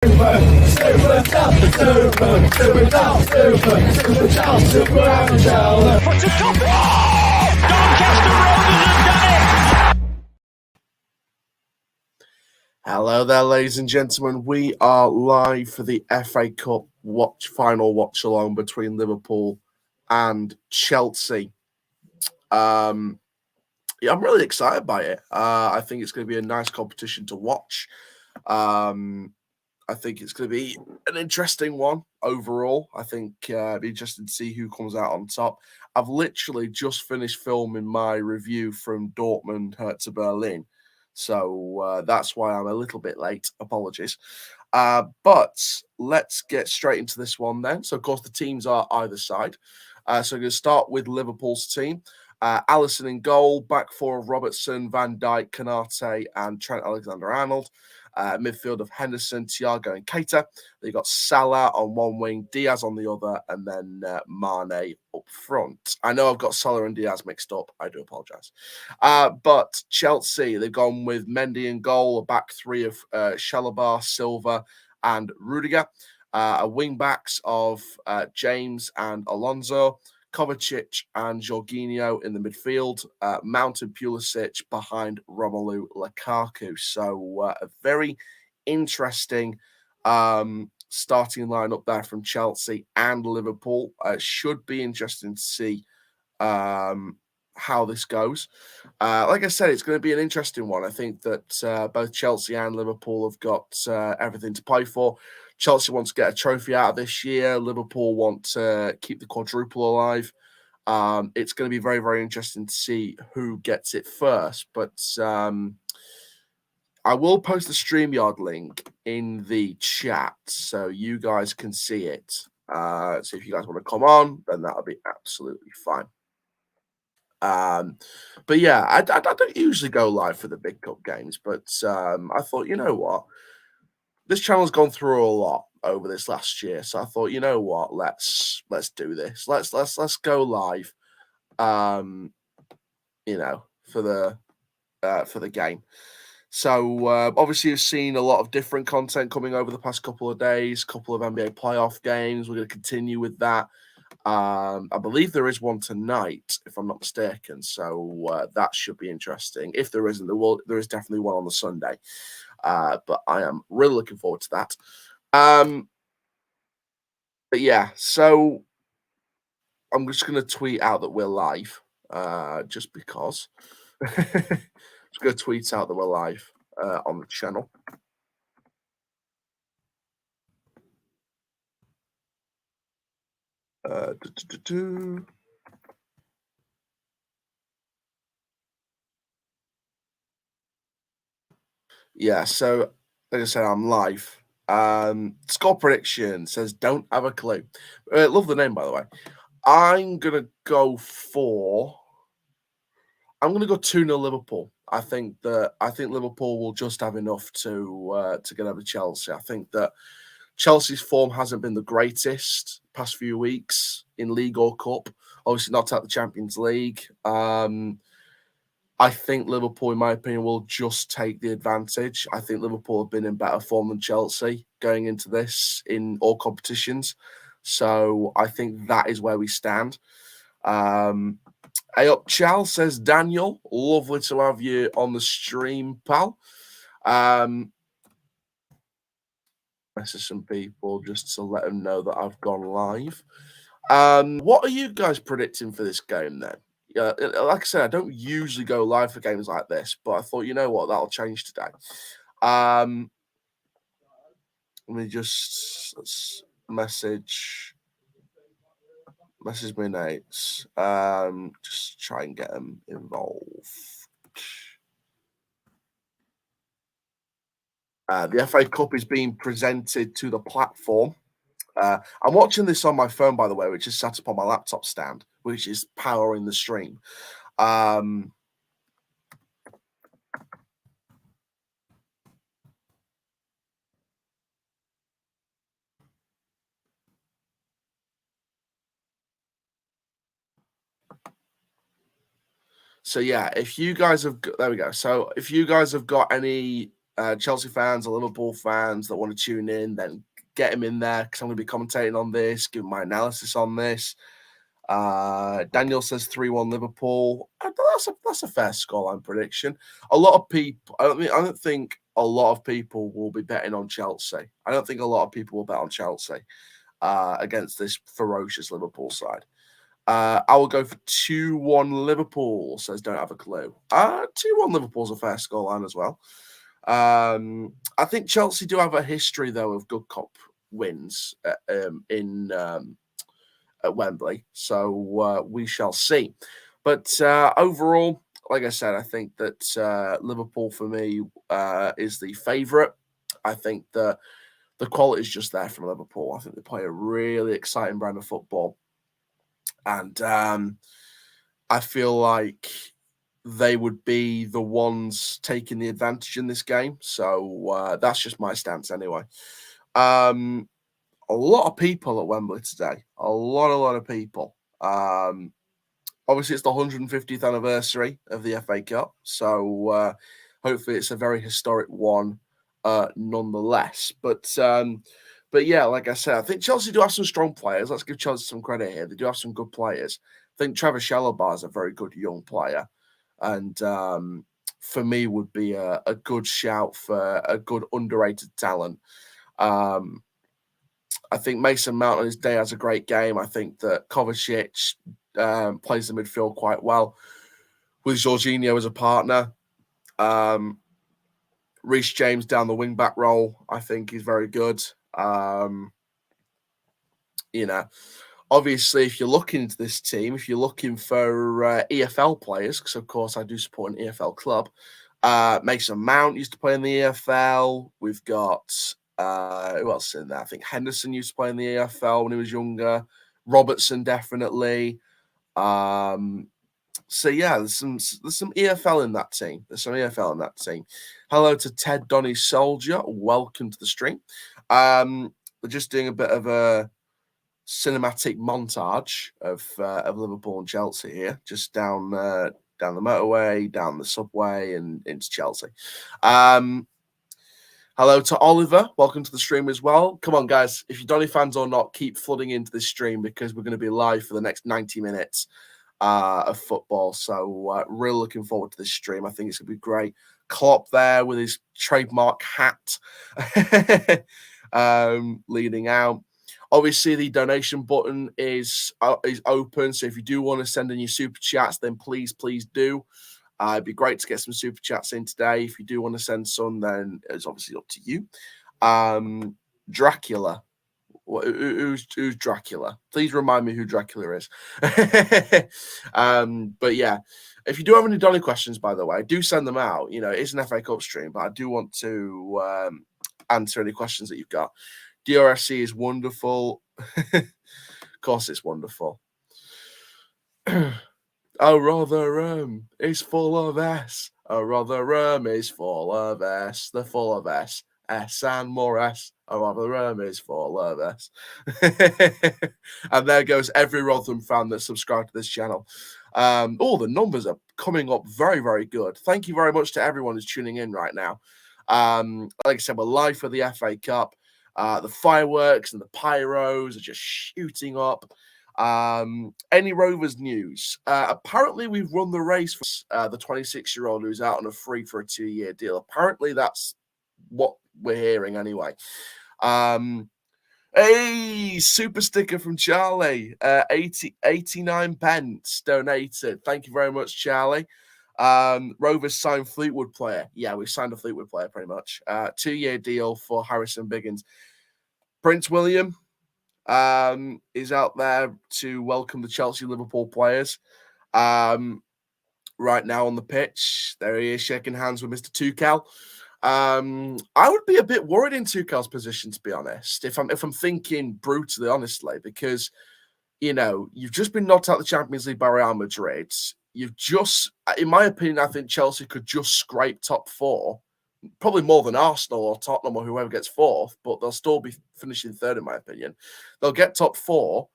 Hello there, ladies and gentlemen. We are live for the FA Cup final watch along between Liverpool and Chelsea. I'm really excited by it. I think it's going to be a nice competition to watch. I think it's going to be an interesting one overall. I think it'll be interesting to see who comes out on top. I've literally just finished filming my review from Dortmund to Berlin. So that's why I'm a little bit late. Apologies. But let's get straight into this one then. So, of course, the teams are either side. So we're going to start with Liverpool's team. Alisson in goal, back four of Robertson, Van Dijk, Konate, and Trent Alexander-Arnold. Midfield of Henderson, Thiago, and Keita. They've got Salah on one wing, Diaz on the other, and then Mane up front. I know I've got Salah and Diaz mixed up. I do apologise. But Chelsea, they've gone with Mendy in goal, a back three of Chalobah, Silva, and Rudiger. A wing backs of James and Alonso. Kovacic and Jorginho in the midfield, Mount and Pulisic behind Romelu Lukaku. So a very interesting starting lineup there from Chelsea and Liverpool. Should be interesting to see how this goes. Like I said, it's going to be an interesting one. I think that both Chelsea and Liverpool have got everything to play for. Chelsea want to get a trophy out of this year. Liverpool want to keep the quadruple alive. It's going to be very, very interesting to see who gets it first. But I will post the StreamYard link in the chat so you guys can see it. So if you guys want to come on, then that'll be absolutely fine. But yeah, I don't usually go live for the big cup games, but I thought, you know what? This channel's gone through a lot over this last year, so I thought, you know what, let's do this. Let's go live. You know, for the game. So obviously, you've seen a lot of different content coming over the past couple of days. Couple of NBA playoff games. We're going to continue with that. I believe there is one tonight, if I'm not mistaken. So that should be interesting. If there isn't, there is definitely one on the Sunday. But I am really looking forward to that. But yeah, so I'm just going to tweet out that we're live, just because. Just going to tweet out that we're live on the channel. Yeah, so like I said, I'm live. Score prediction says don't have a clue. Love the name, by the way. I'm gonna go 2-0 Liverpool. I think Liverpool will just have enough to get over Chelsea. I think that Chelsea's form hasn't been the greatest past few weeks in league or cup. Obviously, not at the Champions League. I think Liverpool, in my opinion, will just take the advantage. I think Liverpool have been in better form than Chelsea going into this in all competitions. So I think that is where we stand. Hey up, Chal, says Daniel. Lovely to have you on the stream, pal. Message some people just to let them know that I've gone live. What are you guys predicting for this game then? Like I said, I don't usually go live for games like this, but I thought, you know what, that'll change today. Let me just message my mates. Just try and get them involved. The FA Cup is being presented to the platform. I'm watching this on my phone, by the way, which is sat up on my laptop stand, which is powering the stream. So yeah, if you guys have there we go. So if you guys have got any Chelsea fans or Liverpool fans that want to tune in, then get him in there because I'm going to be commentating on this, giving my analysis on this. Daniel says 3-1 Liverpool. That's a fair scoreline prediction. A lot of people, I don't think a lot of people will be betting on Chelsea. I don't think a lot of people will bet on Chelsea against this ferocious Liverpool side. I will go for 2-1 Liverpool, says don't have a clue. 2-1 Liverpool's a fair scoreline as well. I think Chelsea do have a history, though, of good cup wins at Wembley. So we shall see. But overall, like I said, I think that Liverpool for me is the favourite. I think that the quality is just there from Liverpool. I think they play a really exciting brand of football. And I feel like they would be the ones taking the advantage in this game. So that's just my stance anyway. A lot of people at Wembley today. A lot of people. Obviously, it's the 150th anniversary of the FA Cup. So hopefully it's a very historic one nonetheless. But yeah, like I said, I think Chelsea do have some strong players. Let's give Chelsea some credit here. They do have some good players. I think Trevor Chalobah is a very good young player. And for me would be a good shout for a good underrated talent. I think Mason Mount on his day has a great game. I think that Kovacic plays the midfield quite well with Jorginho as a partner. Reece James down the wing-back role, I think he's very good. Obviously, if you're looking into this team, if you're looking for EFL players, because of course I do support an EFL club, Mason Mount used to play in the EFL. We've got who else in there? I think Henderson used to play in the EFL when he was younger. Robertson definitely. So yeah, there's some EFL in that team. Hello to Ted Donny Soldier. Welcome to the stream. We're just doing a bit of a cinematic montage of Liverpool and Chelsea here, just down the motorway, down the subway, and into Chelsea. Hello to Oliver. Welcome to the stream as well. Come on, guys. If you're Donny fans or not, keep flooding into this stream because we're going to be live for the next 90 minutes of football. So really looking forward to this stream. I think it's going to be great. Klopp there with his trademark hat leading out. Obviously, the donation button is open. So if you do want to send in your super chats, then please do. It'd be great to get some super chats in today. If you do want to send some, then it's obviously up to you. Dracula. Who's Dracula? Please remind me who Dracula is. But yeah, if you do have any Donny questions, by the way, do send them out. It is an FA Cup stream, but I do want to answer any questions that you've got. DRFC is wonderful. Of course, it's wonderful. Oh, rather is full of S. Oh, rather is full of S. They're full of S. S and more S. Oh, rather is full of S. And there goes every Rotherham fan that's subscribed to this channel. The numbers are coming up very, very good. Thank you very much to everyone who's tuning in right now. Like I said, we're live for the FA Cup. The fireworks and the pyros are just shooting up. Any Rovers news? Apparently, we've run the race for the 26-year-old who's out on a free for a 2-year deal. Apparently, that's what we're hearing anyway. Hey, super sticker from Charlie. 89 pence donated. Thank you very much, Charlie. Rovers signed Fleetwood player. Yeah, we signed a Fleetwood player pretty much. 2-year deal for Harrison Biggins. Prince William is out there to welcome the Chelsea Liverpool players. Right now on the pitch, there he is shaking hands with Mr. Tuchel. I would be a bit worried in Tuchel's position, to be honest, if I'm thinking brutally honestly, because you've just been knocked out of the Champions League by Real Madrid. You've just, in my opinion, I think Chelsea could just scrape top 4, probably more than Arsenal or Tottenham or whoever gets 4th, but they'll still be finishing 3rd, in my opinion. They'll get top 4,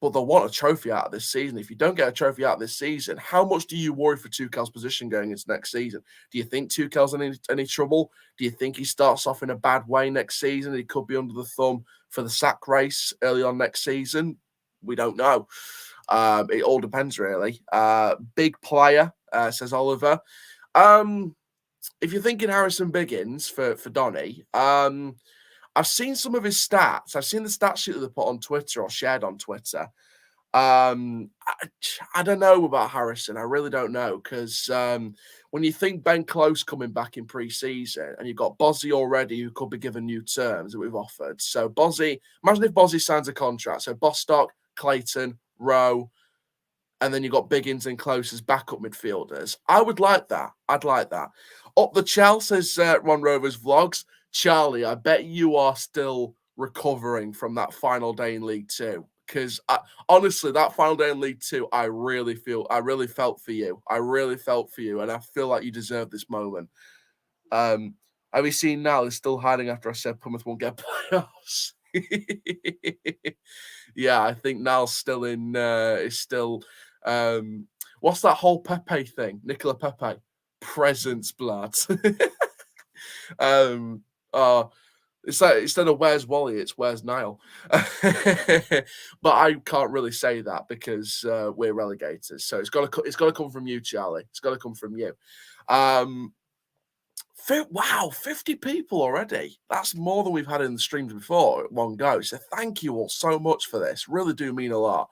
but they'll want a trophy out of this season. If you don't get a trophy out of this season, how much do you worry for Tuchel's position going into next season? Do you think Tuchel's in any trouble? Do you think he starts off in a bad way next season? He could be under the thumb for the sack race early on next season. We don't know. It all depends, really. Big player, says Oliver. If you're thinking Harrison Biggins for Donny, I've seen some of his stats. I've seen the stat sheet that they put on Twitter or shared on Twitter. I don't know about Harrison. I really don't know because when you think Ben Close coming back in pre-season and you've got Bozzy already who could be given new terms that we've offered. So Bozzy, imagine if Bozzy signs a contract. So Bostock, Clayton, Rowe, and then you've got Biggins and Close as backup midfielders. I would like that. I'd like that. Up the Chel, says Ron Rovers Vlogs. Charlie, I bet you are still recovering from that final day in League Two. Because honestly, that final day in League Two, I really felt for you. I really felt for you, and I feel like you deserve this moment. Have you seen Niall is still hiding after I said Plymouth won't get playoffs? Yeah, I think Niall's still in. Is still. What's that whole Pepe thing? Nicola Pepe, presents blood. It's like instead of where's Wally, it's where's Niall. But I can't really say that because we're relegators. So it's got to come from you, Charlie. It's got to come from you. Wow, 50 people already. That's more than we've had in the streams before at one go. So thank you all so much for this. Really do mean a lot.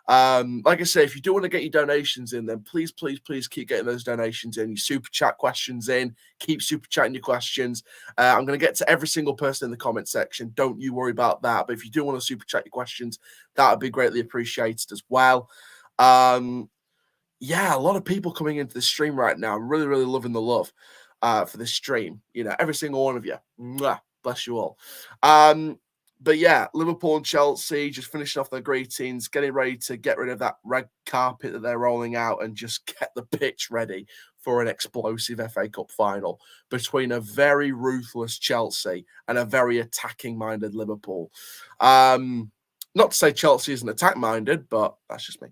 Like I say, if you do want to get your donations in, then please keep getting those donations in, your super chat questions in, keep super chatting your questions. I'm going to get to every single person in the comment section. Don't you worry about that. But if you do want to super chat your questions, that would be greatly appreciated as well. Yeah, a lot of people coming into the stream right now. I'm really loving the love for this stream. You know, every single one of you. Mwah, bless you all. But yeah, Liverpool and Chelsea just finishing off their greetings, getting ready to get rid of that red carpet that they're rolling out and just get the pitch ready for an explosive FA Cup final between a very ruthless Chelsea and a very attacking-minded Liverpool. Not to say Chelsea isn't attack-minded, but that's just me.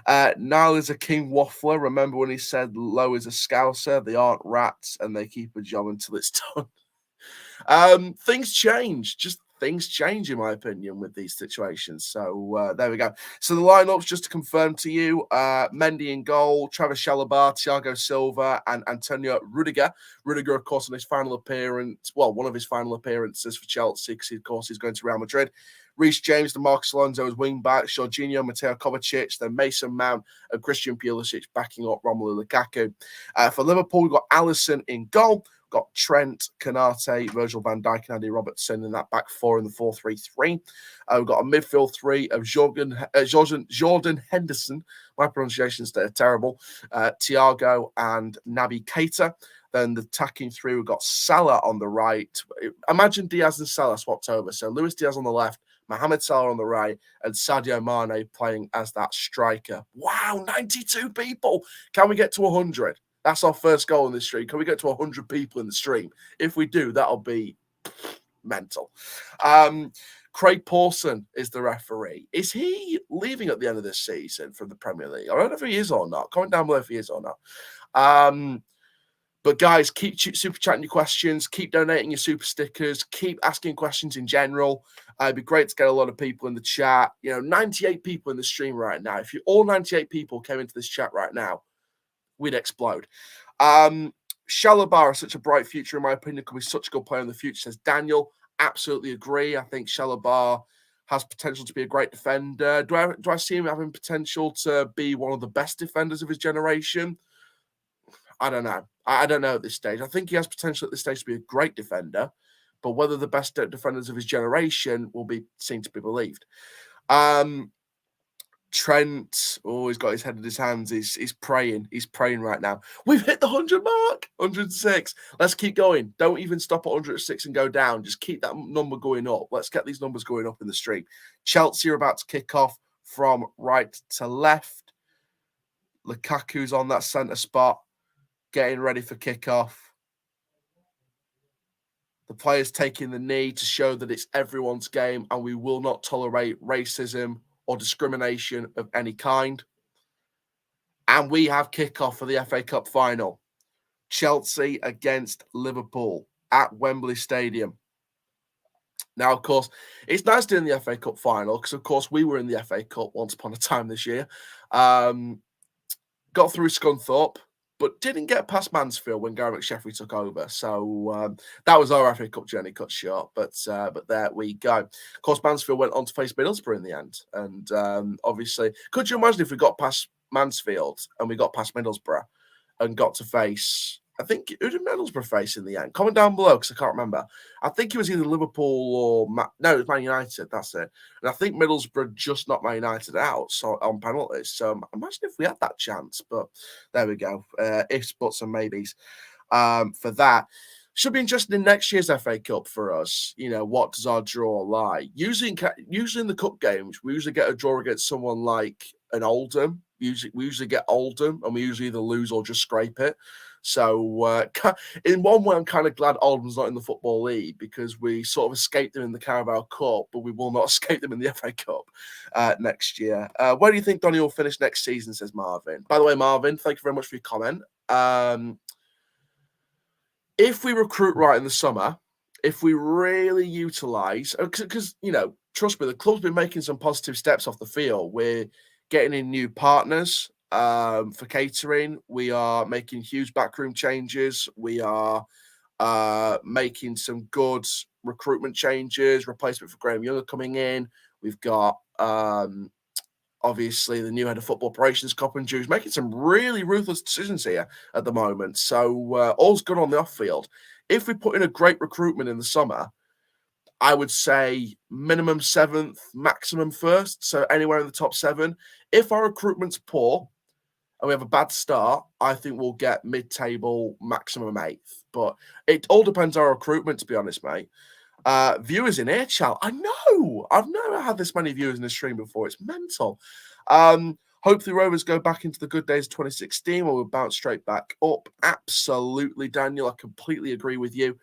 Niall is a king waffler. Remember when he said Lowe is a scouser? They aren't rats and they keep a job until it's done. Things change. Just things change, in my opinion, with these situations. So there we go. So the lineups, just to confirm to you, Mendy in goal, Travis Chalobah, Thiago Silva, and Antonio Rudiger. Rudiger, of course, on his final appearance, well, one of his final appearances for Chelsea, because, of course, he's going to Real Madrid. Reece James, DeMarcus Alonso as wing-backs, Jorginho, Mateo Kovacic, then Mason Mount and Christian Pulisic backing up Romelu Lukaku. For Liverpool, we've got Alisson in goal. Got Trent, Canate, Virgil van Dijk, and Andy Robertson in that back four in the 4-3-3. We've got a midfield three of Jordan Henderson. My pronunciations are terrible. Thiago and Naby Keita. Then the attacking three, we've got Salah on the right. Imagine Diaz and Salah swapped over. So Luis Diaz on the left, Mohamed Salah on the right, and Sadio Mane playing as that striker. Wow, 92 people. Can we get to 100? That's our first goal in this stream. Can we get to 100 people in the stream? If we do, that'll be mental. Craig Pawson is the referee. Is he leaving at the end of this season from the Premier League? I don't know if he is or not. Comment down below if he is or not. But guys, keep super chatting your questions. Keep donating your super stickers. Keep asking questions in general. It'd be great to get a lot of people in the chat. 98 people in the stream right now. If all 98 people came into this chat right now, we'd explode. Chalobah has such a bright future, in my opinion. Could be such a good player in the future, says Daniel. Absolutely agree. I think Chalobah has potential to be a great defender. Do I see him having potential to be one of the best defenders of his generation? I don't know. I don't know at this stage. I think he has potential at this stage to be a great defender, but whether the best defenders of his generation will be seen to be believed. Trent, he's got his head in his hands. He's praying. He's praying right now. We've hit the 100 mark, 106. Let's keep going. Don't even stop at 106 and go down. Just keep that number going up. Let's get these numbers going up in the stream. Chelsea are about to kick off from right to left. Lukaku's on that centre spot, getting ready for kickoff. The players taking the knee to show that it's everyone's game and we will not tolerate racism or discrimination of any kind. And we have kickoff for the FA Cup final. Chelsea against Liverpool at Wembley Stadium. Now, of course, it's nice doing the FA Cup final because, of course, we were in the FA Cup once upon a time this year. Got through Scunthorpe, but didn't get past Mansfield when Gary McSheffrey took over. So that was our FA Cup journey cut short. But there we go. Of course, Mansfield went on to face Middlesbrough in the end. And obviously, could you imagine if we got past Mansfield and we got past Middlesbrough and got to face, I think, who did Middlesbrough face in the end? Comment down below because I can't remember. I think it was either Liverpool or no, it was Man United. That's it. And I think Middlesbrough just knocked Man United out on penalties. So imagine if we had that chance. But there we go. Ifs, buts, and maybes for that. Should be interesting in next year's FA Cup for us. You know, what does our draw lie? Usually in the cup games, we usually get a draw against someone like an Oldham. We usually get Oldham, and we usually either lose or just scrape it. So in one way, I'm kind of glad Oldham's not in the Football League because we sort of escaped them in the Carabao Cup, but we will not escape them in the FA Cup next year. Where do you think Donny will finish next season, says Marvin. By the way, Marvin, thank you very much for your comment. If we recruit right in the summer, if we really utilise, because, you know, trust me, the club's been making some positive steps off the field. We're getting in new partners for catering. We are making huge backroom changes. We are making some good recruitment changes. Replacement for Graham Younger coming in. We've got obviously the new head of football operations, Cop and Jews, making some really ruthless decisions here at the moment. So all's good on the off field. If we put in a great recruitment in the summer, I would say minimum 7th, maximum 1st. So anywhere in the top 7. If our recruitment's poor and we have a bad start, I think we'll get mid-table, maximum 8th. But it all depends on our recruitment, to be honest, mate. Viewers in here, chat. I know. I've never had this many viewers in a stream before. It's mental. Hopefully Rovers go back into the good days of 2016 where we'll bounce straight back up. Absolutely, Daniel. I completely agree with you.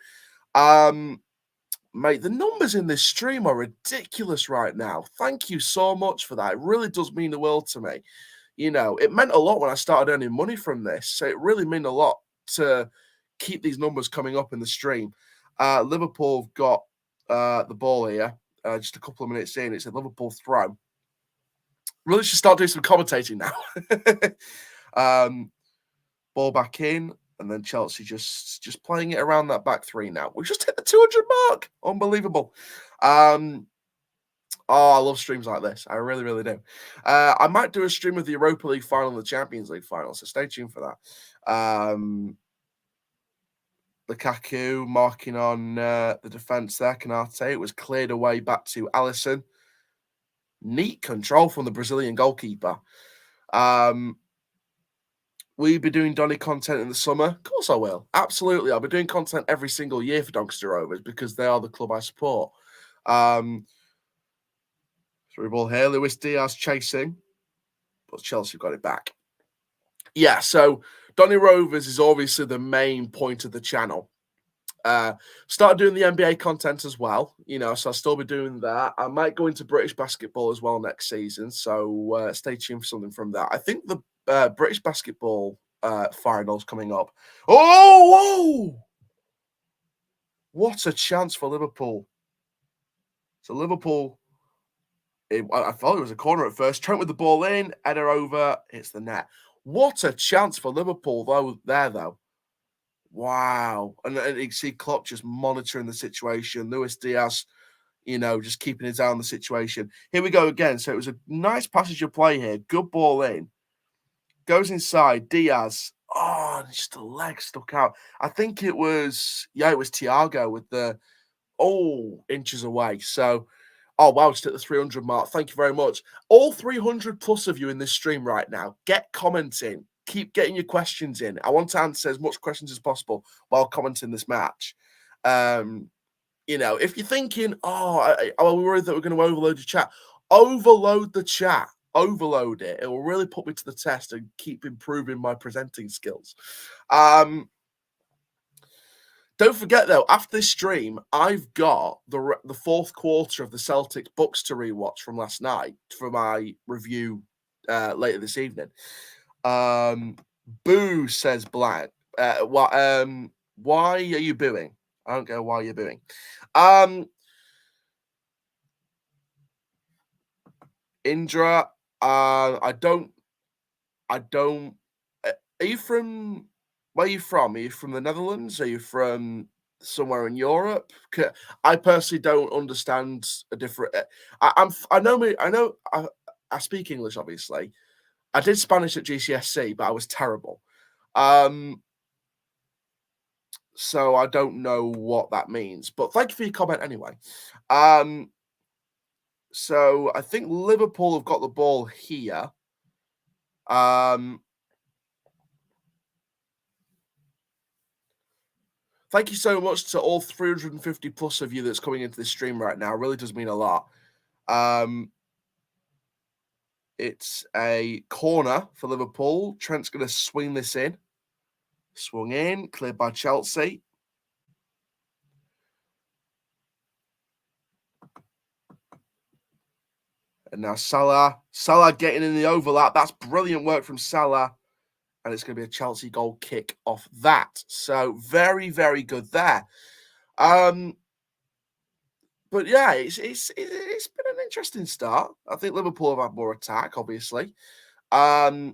Mate, the numbers in this stream are ridiculous right now. Thank you so much for that. It really does mean the world to me. You know, it meant a lot when I started earning money from this. So it really meant a lot to keep these numbers coming up in the stream. Liverpool have got the ball here. Just a couple of minutes in. It's a Liverpool throw. Really should start doing some commentating now. Ball back in. And then Chelsea just playing it around that back three now. We just hit the 200 mark. Unbelievable. I love streams like this. I really, really do. I might do a stream of the Europa League final and the Champions League final, so stay tuned for that. Lukaku marking on the defence there. Canate. It was cleared away back to Alisson. Neat control from the Brazilian goalkeeper. Will you be doing Donny content in the summer? Of course I will. Absolutely. I'll be doing content every single year for Doncaster Rovers because they are the club I support. Through ball here. Luis Diaz chasing. But Chelsea got it back. Yeah, so Donny Rovers is obviously the main point of the channel. Started doing the NBA content as well, you know, so I'll still be doing that. I might go into British basketball as well next season, so stay tuned for something from that. I think the British basketball finals coming up. Oh, whoa! What a chance for Liverpool. So Liverpool, I thought it was a corner at first. Trent with the ball in, header over, hits the net. What a chance for Liverpool, though. Wow. And you see Klopp just monitoring the situation. Luis Diaz, you know, just keeping his eye on the situation. Here we go again. So it was a nice passage of play here. Good ball in. Goes inside. Diaz. Oh, just a leg stuck out. I think it was Thiago with the, inches away. So, wow, just at the 300 mark. Thank you very much. All 300 plus of you in this stream right now, get commenting. Keep getting your questions in. I want to answer as much questions as possible while commenting this match. You know, if you're thinking, we're worried that we're going to overload the chat, overload the chat. Overload it. It will really put me to the test and keep improving my presenting skills. Don't forget though, after this stream, I've got the fourth quarter of the Celtics Bucks to rewatch from last night for my review later this evening. Boo, says Black. Why are you booing? I don't know why you're booing. Indra, I don't. Are you from? Where are you from? Are you from the Netherlands? Are you from somewhere in Europe? I personally don't understand a different. I speak English, obviously. I did Spanish at GCSE, but I was terrible. So I don't know what that means. But thank you for your comment anyway. So I think Liverpool have got the ball here. Thank you so much to all 350 plus of you that's coming into this stream right now. It really does mean a lot. It's a corner for Liverpool. Trent's going to swing this in. Swung in, cleared by Chelsea. And now Salah. Salah getting in the overlap. That's brilliant work from Salah. And it's going to be a Chelsea goal kick off that. So very, very good there. But yeah, it's been an interesting start. I think Liverpool have had more attack, obviously. Salah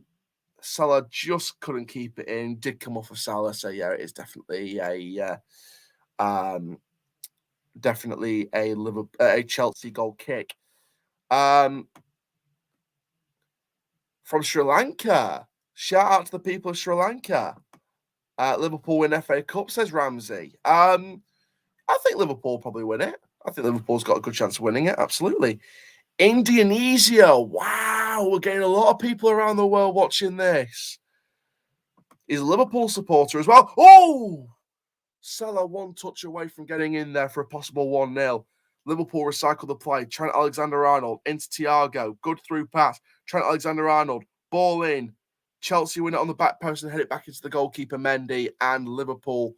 just couldn't keep it in. Did come off of Salah, so yeah, it is definitely a Chelsea goal kick. From Sri Lanka. Shout out to the people of Sri Lanka. Liverpool win FA Cup, says Ramsey. I think Liverpool probably win it. I think Liverpool's got a good chance of winning it. Absolutely. Indonesia. Wow. We're getting a lot of people around the world watching this. He's a Liverpool supporter as well. Oh! Salah one touch away from getting in there for a possible 1-0. Liverpool recycle the play. Trent Alexander-Arnold into Thiago. Good through pass. Trent Alexander-Arnold. Ball in. Chelsea win it on the back post and head it back into the goalkeeper, Mendy. And Liverpool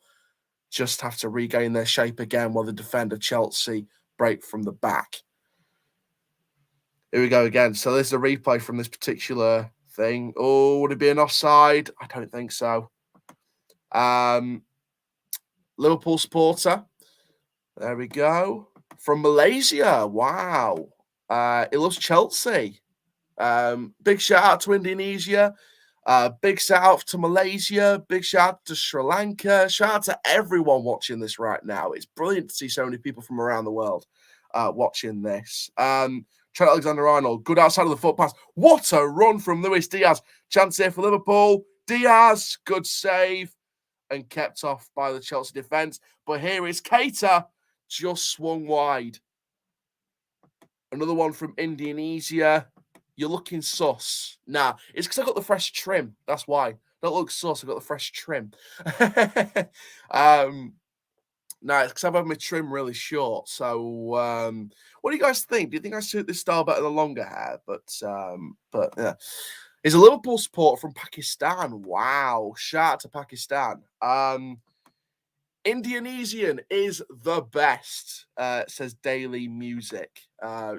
just have to regain their shape again while the defender, Chelsea, break from the back. Here we go again. So there's a replay from this particular thing. Oh, would it be an offside? I don't think so. Liverpool supporter. There we go. From Malaysia. Wow. He loves Chelsea. Big shout out to Indonesia. Big shout out to Malaysia. Big shout out to Sri Lanka. Shout out to everyone watching this right now. It's brilliant to see so many people from around the world watching this. Trent Alexander-Arnold, good outside of the foot pass. What a run from Luis Diaz. Chance here for Liverpool. Diaz, good save. And kept off by the Chelsea defence. But here is Keita, just swung wide. Another one from Indonesia. You're looking sus. Nah, it's because I got the fresh trim. That's why. Don't look sus. I got the fresh trim. Nah, it's because I've had my trim really short. So, what do you guys think? Do you think I suit this style better than longer hair? But yeah. He's a Liverpool supporter from Pakistan. Wow. Shout out to Pakistan. Indonesian is the best, says Daily Music.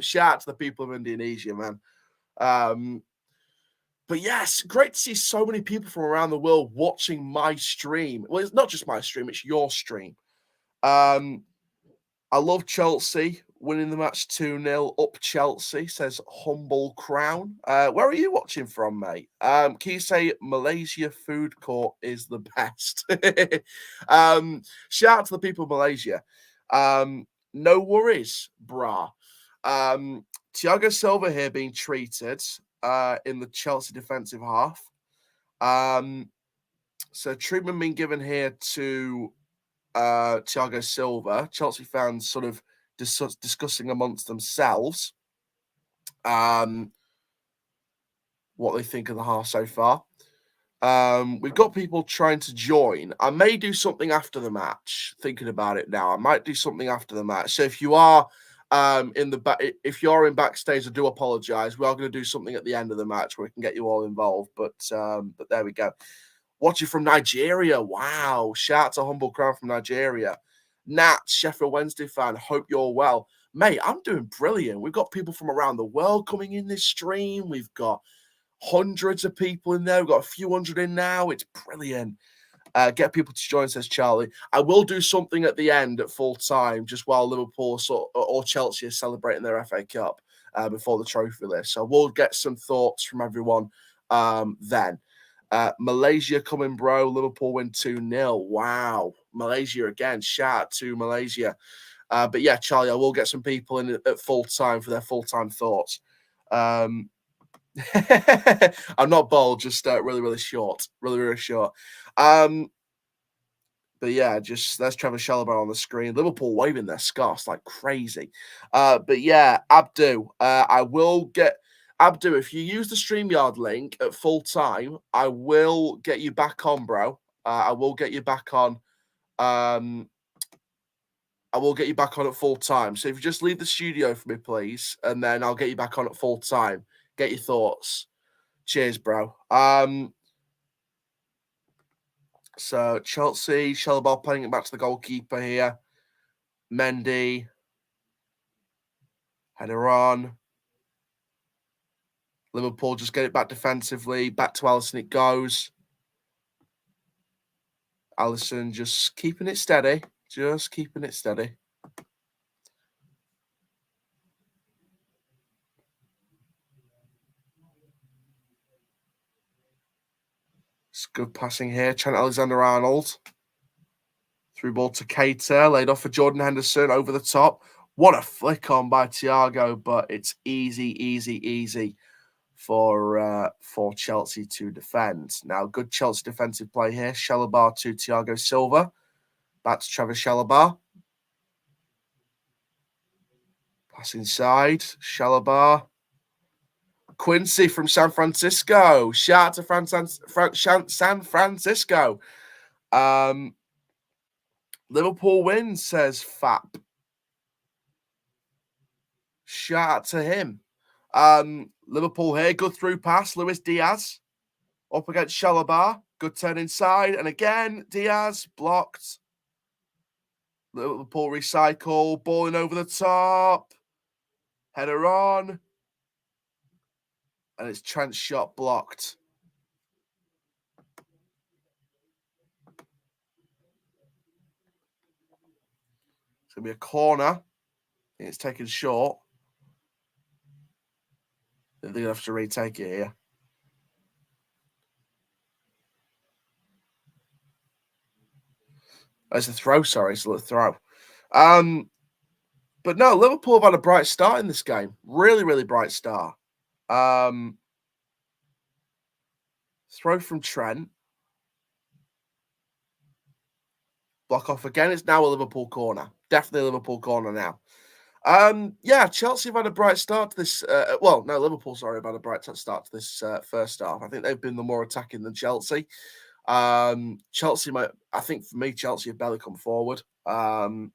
Shout out to the people of Indonesia, man. But yes, great to see so many people from around the world watching my stream. Well, it's not just my stream, it's your stream. I love Chelsea winning the match 2-0 up Chelsea, says Humble Crown. Where are you watching from, mate? Can you say Malaysia food court is the best? Shout out to the people of Malaysia. No worries, brah. Thiago Silva here being treated in the Chelsea defensive half. So treatment being given here to Thiago Silva. Chelsea fans sort of discussing amongst themselves what they think of the half so far. We've got people trying to join. I may do something after the match. Thinking about it now, I might do something after the match. So if you are if you're in backstage, I do apologize. We are going to do something at the end of the match where we can get you all involved. But there we go. Watching from Nigeria. Wow. Shout out to Humble Crown from Nigeria. Nat, Sheffield Wednesday fan. Hope you're well. Mate, I'm doing brilliant. We've got people from around the world coming in this stream. We've got hundreds of people in there. We've got a few hundred in now. It's brilliant. Get people to join, says Charlie. I will do something at the end at full time, just while Liverpool or Chelsea are celebrating their FA Cup before the trophy list. So we'll get some thoughts from everyone then. Malaysia coming, bro. Liverpool win 2-0. Wow. Malaysia again. Shout out to Malaysia. But yeah, Charlie, I will get some people in at full time for their full-time thoughts. I'm not bold, just really, really short. Really, really short. But yeah, just there's Trevor Chalobah on the screen. Liverpool waving their scarves like crazy. But yeah, Abdu, I will get Abdu. If you use the StreamYard link at full time, I will get you back on, bro. I will get you back on. I will get you back on at full time. So if you just leave the studio for me, please, and then I'll get you back on at full time. Get your thoughts. Cheers, bro. So Chelsea, Chalobah playing it back to the goalkeeper here. Mendy. Header on. Liverpool just get it back defensively. Back to Alisson it goes. Alisson just keeping it steady. Just keeping it steady. It's good passing here. Trent Alexander-Arnold. Through ball to Keita. Laid off for Jordan Henderson over the top. What a flick on by Thiago, but it's easy for Chelsea to defend. Now, good Chelsea defensive play here. Chalobah to Thiago Silva. Back to Trevor Chalobah. Pass inside. Chalobah. Quincy from San Francisco. Shout out to San Francisco. Liverpool wins, says Fap. Shout out to him. Liverpool here. Good through pass. Luis Diaz up against Chalobah. Good turn inside. And again, Diaz blocked. Liverpool recycle. Balling over the top. Header on. And it's Trent's shot blocked. It's going to be a corner. I think it's taken short. They're going to have to retake it here. It's a throw, sorry. It's a throw. But no, Liverpool have had a bright start in this game. Really, really bright start. Throw from Trent. Block off again. It's now a Liverpool corner. Definitely a Liverpool corner now. Yeah, Chelsea have had a bright start to this. Liverpool, sorry, have had a bright start to this first half. I think they've been the more attacking than Chelsea. Chelsea might, I think for me, Chelsea have barely come forward. But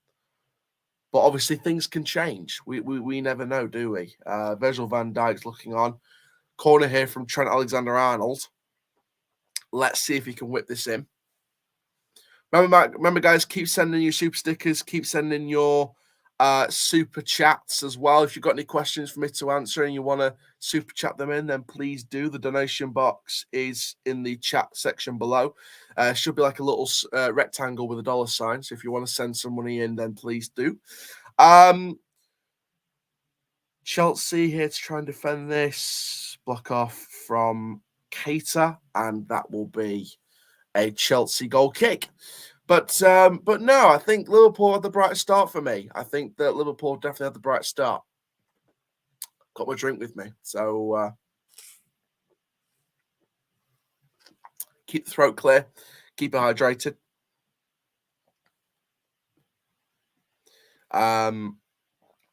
obviously things can change. We never know, do we? Virgil van Dijk's looking on. Corner here from Trent Alexander-Arnold. Let's see if he can whip this in. Remember, guys, keep sending your super stickers. Keep sending your super chats as well. If you've got any questions for me to answer and you want to super chat them in, then please do. The donation box is in the chat section below. Should be like a little rectangle with a dollar sign. So if you want to send some money in, then please do. Chelsea here to try and defend this. Block off from Keita, and that will be a Chelsea goal kick. But no, I think Liverpool had the brightest start for me. I think that Liverpool definitely had the bright start. Got my drink with me, so keep the throat clear, keep it hydrated.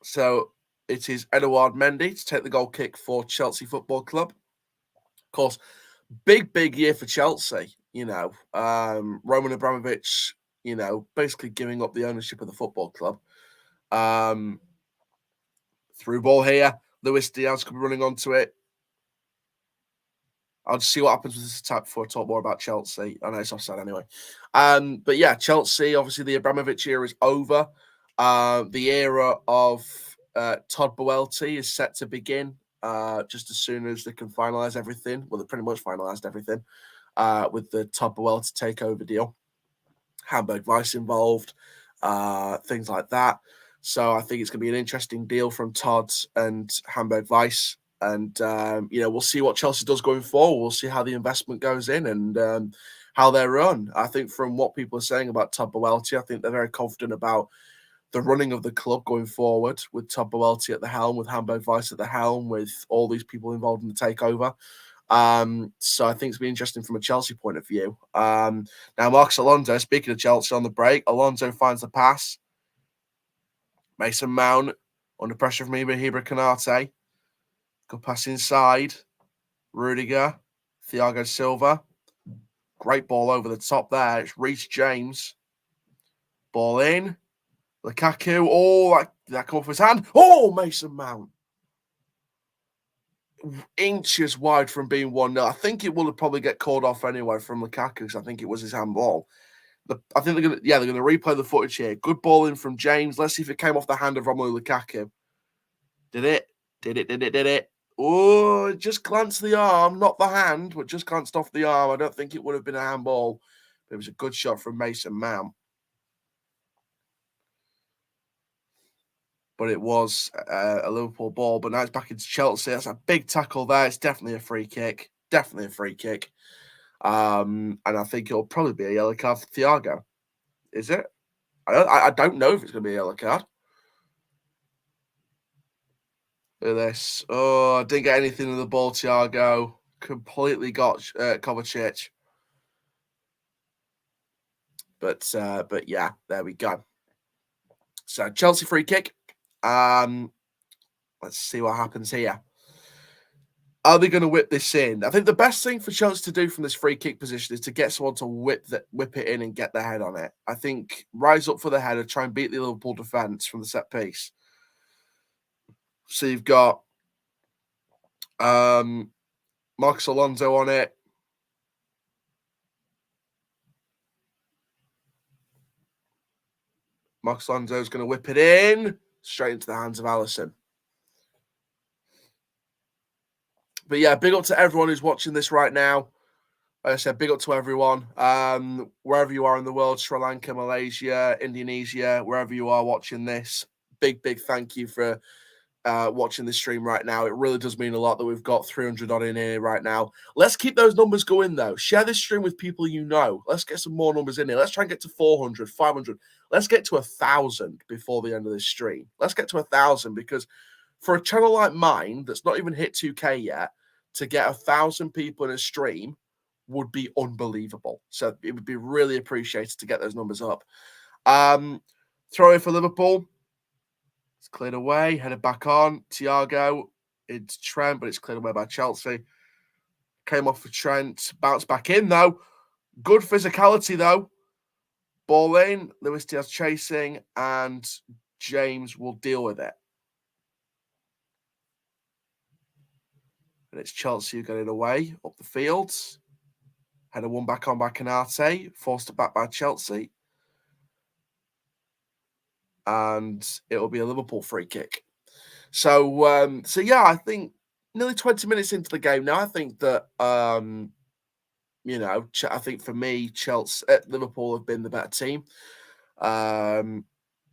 So it is Edouard Mendy to take the goal kick for Chelsea Football Club. Of course, big year for Chelsea. You know, Roman Abramovich, you know, basically giving up the ownership of the football club. Through ball here. Luis Diaz could be running onto it. I'll just see what happens with this attack before I talk more about Chelsea. I know it's offside anyway. But yeah, Chelsea, obviously the Abramovich era is over. The era of Todd Boehly is set to begin just as soon as they can finalise everything. Well, they pretty much finalised everything with the Todd Boehly takeover deal. Hamburg Vice involved, things like that. So I think it's going to be an interesting deal from Todd and Hamburg Vice. And, we'll see what Chelsea does going forward. We'll see how the investment goes in and how they're run. I think from what people are saying about Todd Boehly, I think they're very confident about the running of the club going forward with Todd Boehly at the helm, with Hamburg Vice at the helm, with all these people involved in the takeover. So I think it's been interesting from a Chelsea point of view. Now, Marcos Alonso, speaking of Chelsea on the break, Alonso finds the pass. Mason Mount under pressure from Ibrahima Konate. Good pass inside. Rudiger. Thiago Silva. Great ball over the top there. It's Reece James. Ball in. Lukaku. Oh, that come off his hand. Oh, Mason Mount. Inches wide from being 1-0. I think it will probably get called off anyway from Lukaku because I think it was his handball. I think they're gonna replay the footage here. Good ball in from James. Let's see if it came off the hand of Romelu Lukaku. Did it? Oh, just glanced the arm, not the hand, but just glanced off the arm. I don't think it would have been a handball. But it was a good shot from Mason Mount. But it was a Liverpool ball. But now it's back into Chelsea. That's a big tackle there. It's definitely a free kick. And I think it'll probably be a yellow card for Thiago. Is it? I don't know if it's going to be a yellow card. Look at this. Oh, I didn't get anything of the ball, Thiago. Completely got Kovacic. But yeah, there we go. So Chelsea free kick. Let's see what happens here. Are they going to whip this in? I think the best thing for Chelsea to do from this free kick position is to get someone to whip it in and get their head on it. I think rise up for the header, try and beat the Liverpool defence from the set piece. So you've got Marcos Alonso on it. Marcos Alonso is going to whip it in straight into the hands of Alisson. But yeah, big up to everyone who's watching this right now. Like I said, big up to everyone. Wherever you are in the world, Sri Lanka, Malaysia, Indonesia, wherever you are watching this, big thank you for watching this stream right now. It really does mean a lot that we've got 300 odd in here right now. Let's keep those numbers going, though. Share this stream with people you know. Let's get some more numbers in here. Let's try and get to 400, 500. Let's get to 1,000 before the end of this stream. Let's get to 1,000 because for a channel like mine that's not even hit 2K yet, to get 1,000 people in a stream would be unbelievable. So it would be really appreciated to get those numbers up. Throw in for Liverpool. It's cleared away, headed back on. Thiago, it's Trent, but it's cleared away by Chelsea. Came off for Trent, bounced back in though. Good physicality though. Ball in, Luis Diaz chasing, and James will deal with it. And it's Chelsea who got it away up the field. Header one back on by Konate, forced it back by Chelsea. And it will be a Liverpool free kick. So yeah, I think nearly 20 minutes into the game now, I think that, I think for me, Liverpool have been the better team. Like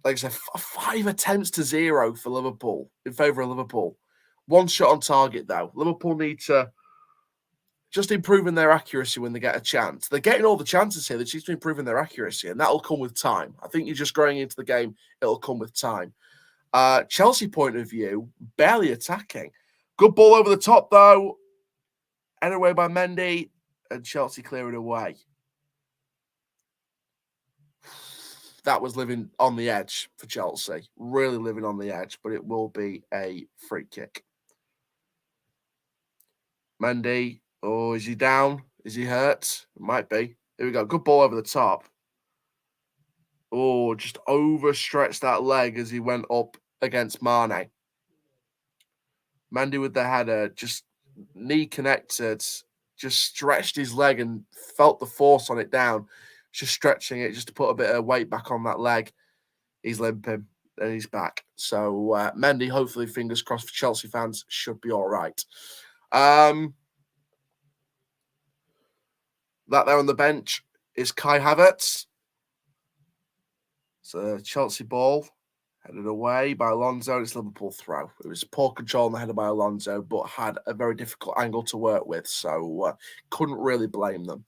I said, 5 attempts to 0 for Liverpool, in favour of Liverpool. One shot on target, though. Liverpool need to just improving their accuracy when they get a chance. They're getting all the chances here. They just need to improving their accuracy, and that'll come with time. I think you're just growing into the game. It'll come with time. Chelsea point of view, barely attacking. Good ball over the top, though. Headed away by Mendy, and Chelsea clear it away. That was living on the edge for Chelsea. Really living on the edge, but it will be a free kick. Mendy. Oh, is he down? Is he hurt? It might be. Here we go. Good ball over the top. Oh, just overstretched that leg as he went up against Mane. Mendy with the header, just knee connected, just stretched his leg and felt the force on it down, just stretching it just to put a bit of weight back on that leg. He's limping and he's back. So Mendy, hopefully, fingers crossed for Chelsea fans, should be all right. That there on the bench is Kai Havertz. It's a Chelsea ball headed away by Alonso. It's Liverpool throw. It was poor control on the header by Alonso, but had a very difficult angle to work with, so couldn't really blame them.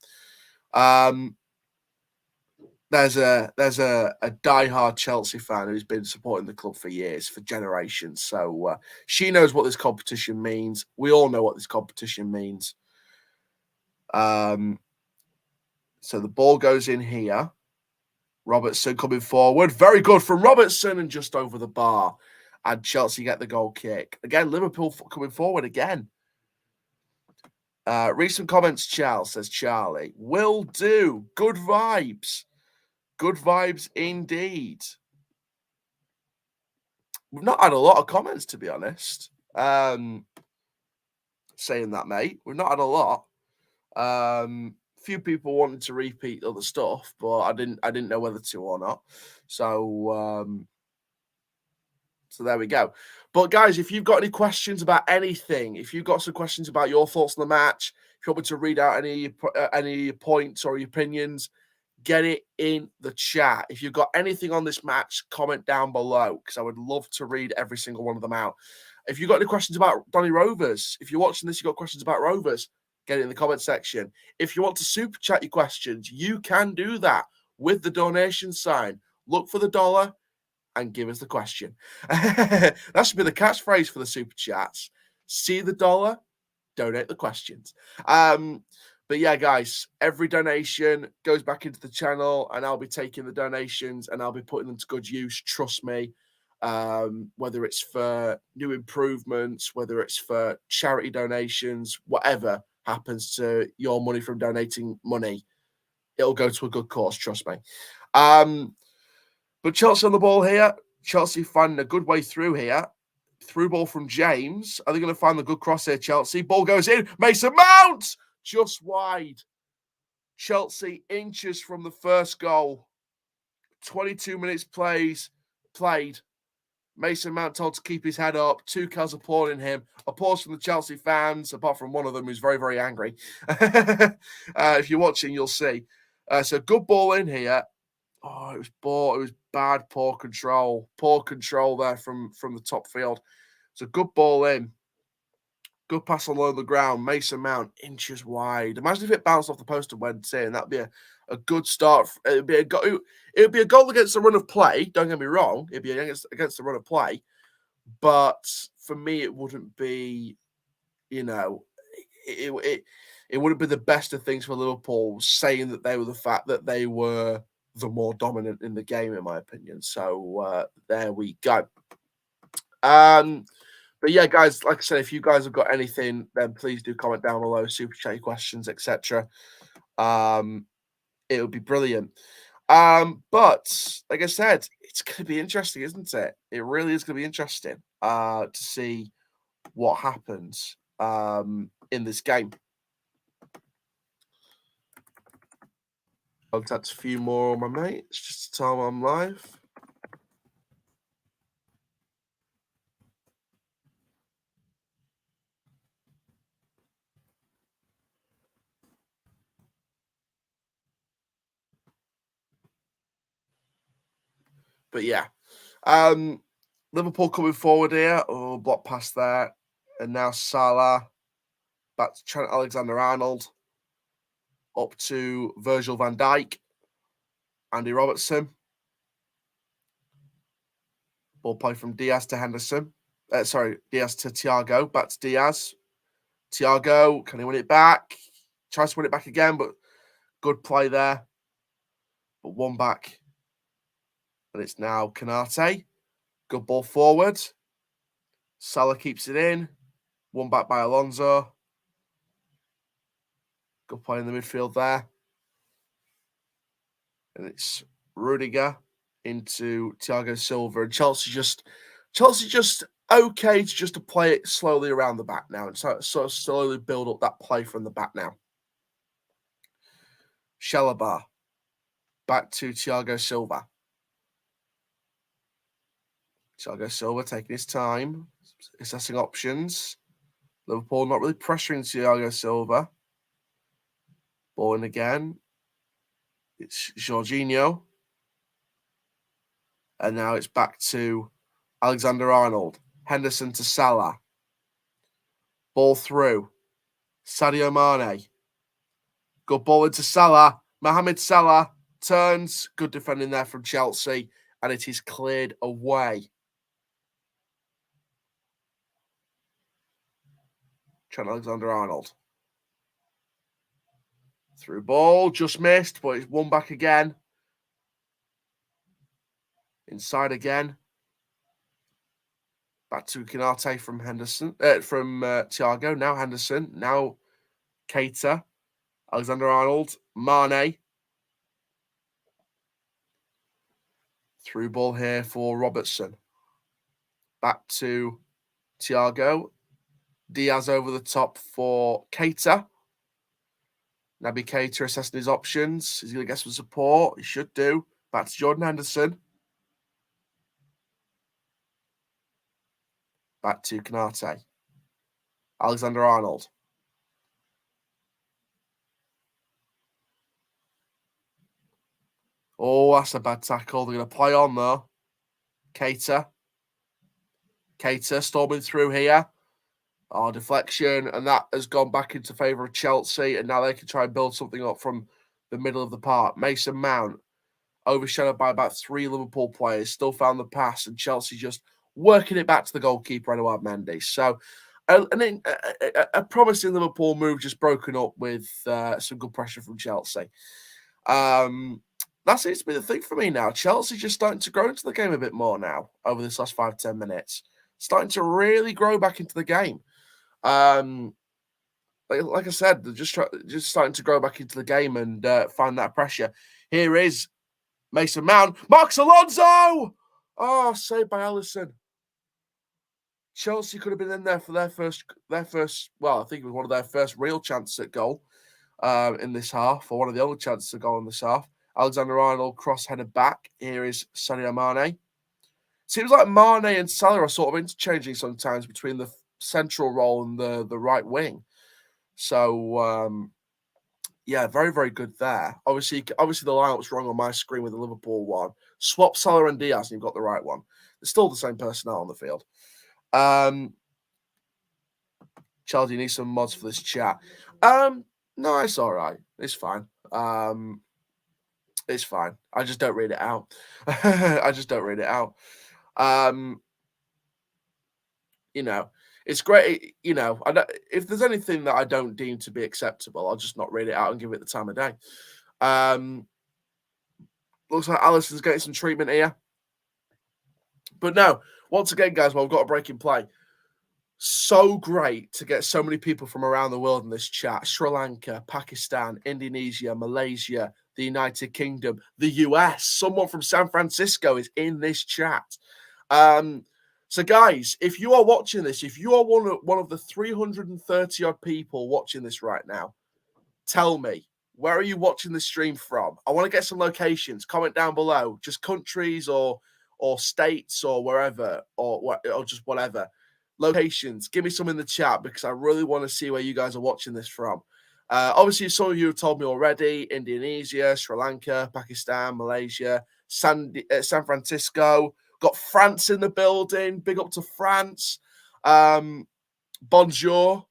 There's a diehard Chelsea fan who's been supporting the club for years, for generations. So she knows what this competition means. We all know what this competition means. So the ball goes in here. Robertson coming forward. Very good from Robertson and just over the bar. And Chelsea get the goal kick. Again, Liverpool coming forward again. Recent comments, says Charlie. Will do. Good vibes. Good vibes indeed. We've not had a lot of comments, to be honest. Saying that, mate. We've not had a lot. Few people wanted to repeat other stuff, but I didn't know whether to or not. So there we go. But guys, if you've got any questions about anything, if you've got some questions about your thoughts on the match, if you want me to read out any points or opinions, get it in the chat. If you've got anything on this match, comment down below, because I would love to read every single one of them out. If you've got any questions about Donny Rovers, if you're watching this, you've got questions about Rovers, get it in the comment section. If you want to super chat your questions, you can do that with the donation sign. Look for the dollar and give us the question. That should be the catchphrase for the super chats. See the dollar, donate the questions. But yeah, guys, every donation goes back into the channel, and I'll be taking the donations and I'll be putting them to good use. Trust me. Whether it's for new improvements, whether it's for charity donations, whatever happens to your money from donating money, it'll go to a good cause. Trust me. But Chelsea on the ball here. Chelsea finding a good way through here. Through ball from James. Are they going to find the good cross here, Chelsea? Ball goes in. Mason Mount! Just wide. Chelsea inches from the first goal. 22 minutes played. Mason Mount told to keep his head up. Tuchel's applauding him. Applause from the Chelsea fans, apart from one of them who's very, very angry. If you're watching, you'll see. So good ball in here. Oh, it was bad, poor control. Poor control there from the top field. It's a good ball in. Good pass along the ground. Mason Mount, inches wide. Imagine if it bounced off the post and went in. That'd be a good start. It'd be a goal against the run of play. Don't get me wrong. It'd be against the run of play. But for me, it wouldn't be, it wouldn't be the best of things for Liverpool, saying that they were the fact that they were the more dominant in the game, in my opinion. So there we go. But yeah, guys, like I said, if you guys have got anything, then please do comment down below, super chat your questions, etc. It would be brilliant. But like I said, it's going to be interesting, isn't it? It really is going to be interesting to see what happens in this game. Contact a few more of my mates just to tell them I'm live. But yeah, Liverpool coming forward here. Oh, block pass there. And now Salah back to Trent Alexander-Arnold. Up to Virgil van Dijk. Andy Robertson. Ball play from Diaz to Henderson. Diaz to Thiago. Back to Diaz. Thiago, can he win it back? Tries to win it back again, but good play there. But one back. And it's now Kanate. Good ball forward. Salah keeps it in. One back by Alonso. Good play in the midfield there. And it's Rudiger into Thiago Silva. And Chelsea just okay to play it slowly around the back now and sort of slowly build up that play from the back now. Chalobah. Back to Thiago Silva. Thiago Silva taking his time, assessing options. Liverpool not really pressuring Thiago Silva. Ball in again. It's Jorginho. And now it's back to Alexander-Arnold. Henderson to Salah. Ball through. Sadio Mane. Good ball into Salah. Mohamed Salah turns. Good defending there from Chelsea. And it is cleared away. Trent Alexander-Arnold. Through ball. Just missed, but it's won back again. Inside again. Back to Konate from Henderson. From Thiago. Now Henderson. Now Keita. Alexander-Arnold. Mane. Through ball here for Robertson. Back to Thiago. Diaz over the top for Keita. Naby Keita assessing his options. He's going to get some support. He should do. Back to Jordan Henderson. Back to Konate. Alexander-Arnold. Oh, that's a bad tackle. They're going to play on, though. Keita. Keita storming through here. Oh, deflection. And that has gone back into favour of Chelsea. And now they can try and build something up from the middle of the park. Mason Mount, overshadowed by about 3 Liverpool players, still found the pass. And Chelsea just working it back to the goalkeeper, Eduard Mendy. So, a promising Liverpool move just broken up with some good pressure from Chelsea. That seems to be the thing for me now. Chelsea just starting to grow into the game a bit more now over this last 5-10 minutes. Starting to really grow back into the game. Like I said, they're just starting to grow back into the game and find that pressure. Here is Mason Mount. Marcos Alonso! Oh, saved by Alisson. Chelsea could have been in there for their first. Well, I think it was one of their first real chances at goal in this half, or one of the only chances at goal in this half. Alexander-Arnold cross-headed back. Here is Sadio Mane. Seems like Mane and Salah are sort of interchanging sometimes between the central role and the right wing. So, yeah, very, very good there. Obviously the lineup's wrong on my screen with the Liverpool one. Swap Salah and Diaz and you've got the right one. It's still the same personnel on the field. Chelsea needs some mods for this chat. No, it's all right. It's fine. It's fine. I just don't read it out. You know, it's great. You know, if there's anything that I don't deem to be acceptable, I'll just not read it out and give it the time of day. Looks like Alisson's getting some treatment here. But no, once again, guys, we've got a break in play. So great to get so many people from around the world in this chat. Sri Lanka, Pakistan, Indonesia, Malaysia, the United Kingdom, the US. Someone from San Francisco is in this chat. So, guys, if you are watching this, if you are one of the 330-odd people watching this right now, tell me, where are you watching this stream from? I want to get some locations. Comment down below. Just countries or states or wherever or just whatever. Locations. Give me some in the chat because I really want to see where you guys are watching this from. Obviously, some of you have told me already. Indonesia, Sri Lanka, Pakistan, Malaysia, San Francisco. Got France in the building. Big up to France. Bonjour.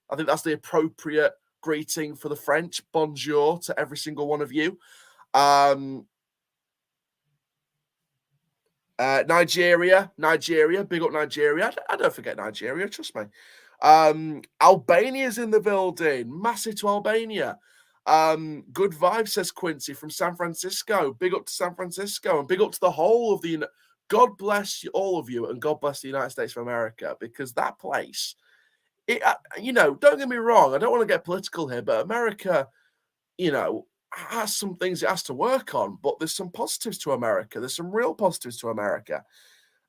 I think that's the appropriate greeting for the French. Bonjour to every single one of you. Nigeria. Big up Nigeria. I don't forget Nigeria. Trust me. Albania's in the building. Massive to Albania. Good vibe, says Quincy from San Francisco. Big up to San Francisco and big up to the whole of the. God bless all of you and God bless the United States of America because that place, don't get me wrong. I don't want to get political here, but America, has some things it has to work on, but there's some positives to America. There's some real positives to America.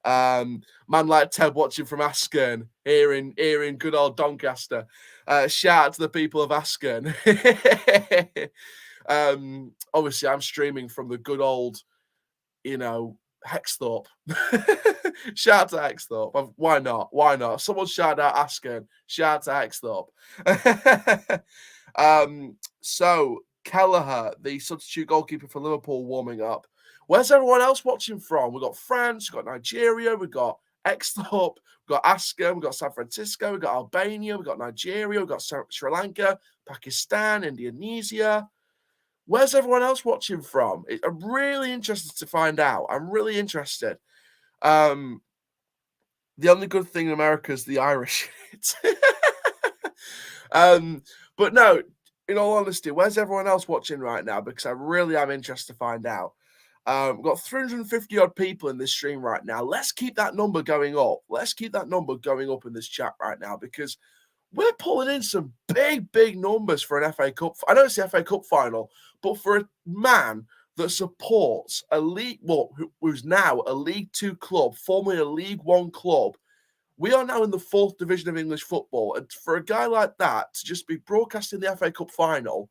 Man like Ted watching from Asken here in good old Doncaster. Shout out to the people of Asken. Obviously, I'm streaming from the good old, Hexthorpe. Shout out to Hexthorpe. Why not? Why not? Someone shout out Asken. Shout out to Hexthorpe. So Kelleher, the substitute goalkeeper for Liverpool, warming up. Where's everyone else watching from? We've got France, we've got Nigeria, we've got Exthorpe, we've got Asken, we've got San Francisco, we've got Albania, we've got Nigeria, we've got Sri Lanka, Pakistan, Indonesia. Where's everyone else watching from? I'm really interested to find out. I'm really interested. The only good thing in America is the Irish. But no, in all honesty, where's everyone else watching right now? Because I really am interested to find out. We've got 350 odd people in this stream right now. Let's keep that number going up. Let's keep that number going up in this chat right now because we're pulling in some big numbers for an FA Cup. I know it's the FA Cup final, but for a man that supports a league, who's now a League Two club, formerly a League One club, we are now in the 4th division of English football. And for a guy like that to just be broadcasting the FA Cup final,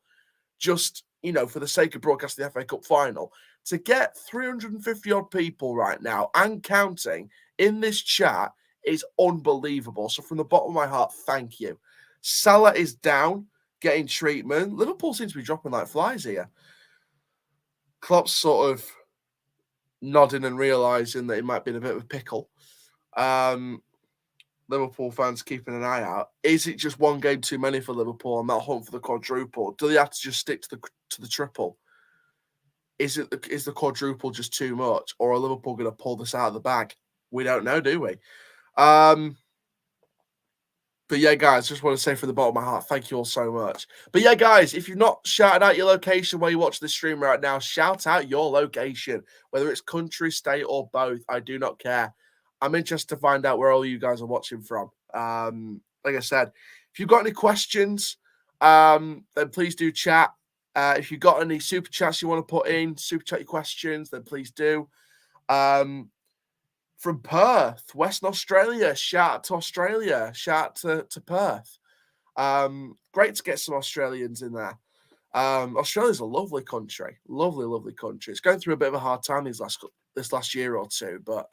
just, for the sake of broadcasting the FA Cup final, to get 350 odd people right now and counting in this chat is unbelievable. So from the bottom of my heart, thank you. Salah is down, getting treatment. Liverpool seems to be dropping like flies here. Klopp's sort of nodding and realising that it might be in a bit of a pickle. Liverpool fans keeping an eye out. Is it just one game too many for Liverpool on that hunt for the quadruple? Do they have to just stick to the triple? Is the quadruple just too much, or are Liverpool going to pull this out of the bag? We don't know, do we? But yeah, guys, just want to say from the bottom of my heart, thank you all so much. But yeah, guys, if you've not shouted out your location where you watch this stream right now, shout out your location, whether it's country, state, or both. I do not care. I'm interested to find out where all you guys are watching from. Like I said, if you've got any questions, then please do chat. If you've got any super chats you want to put in, super chat your questions, then please do. From Perth, Western Australia. Shout out to Australia. Shout out to Perth. Great to get some Australians in there. Australia's a lovely country. Lovely country. It's going through a bit of a hard time this last year or two, but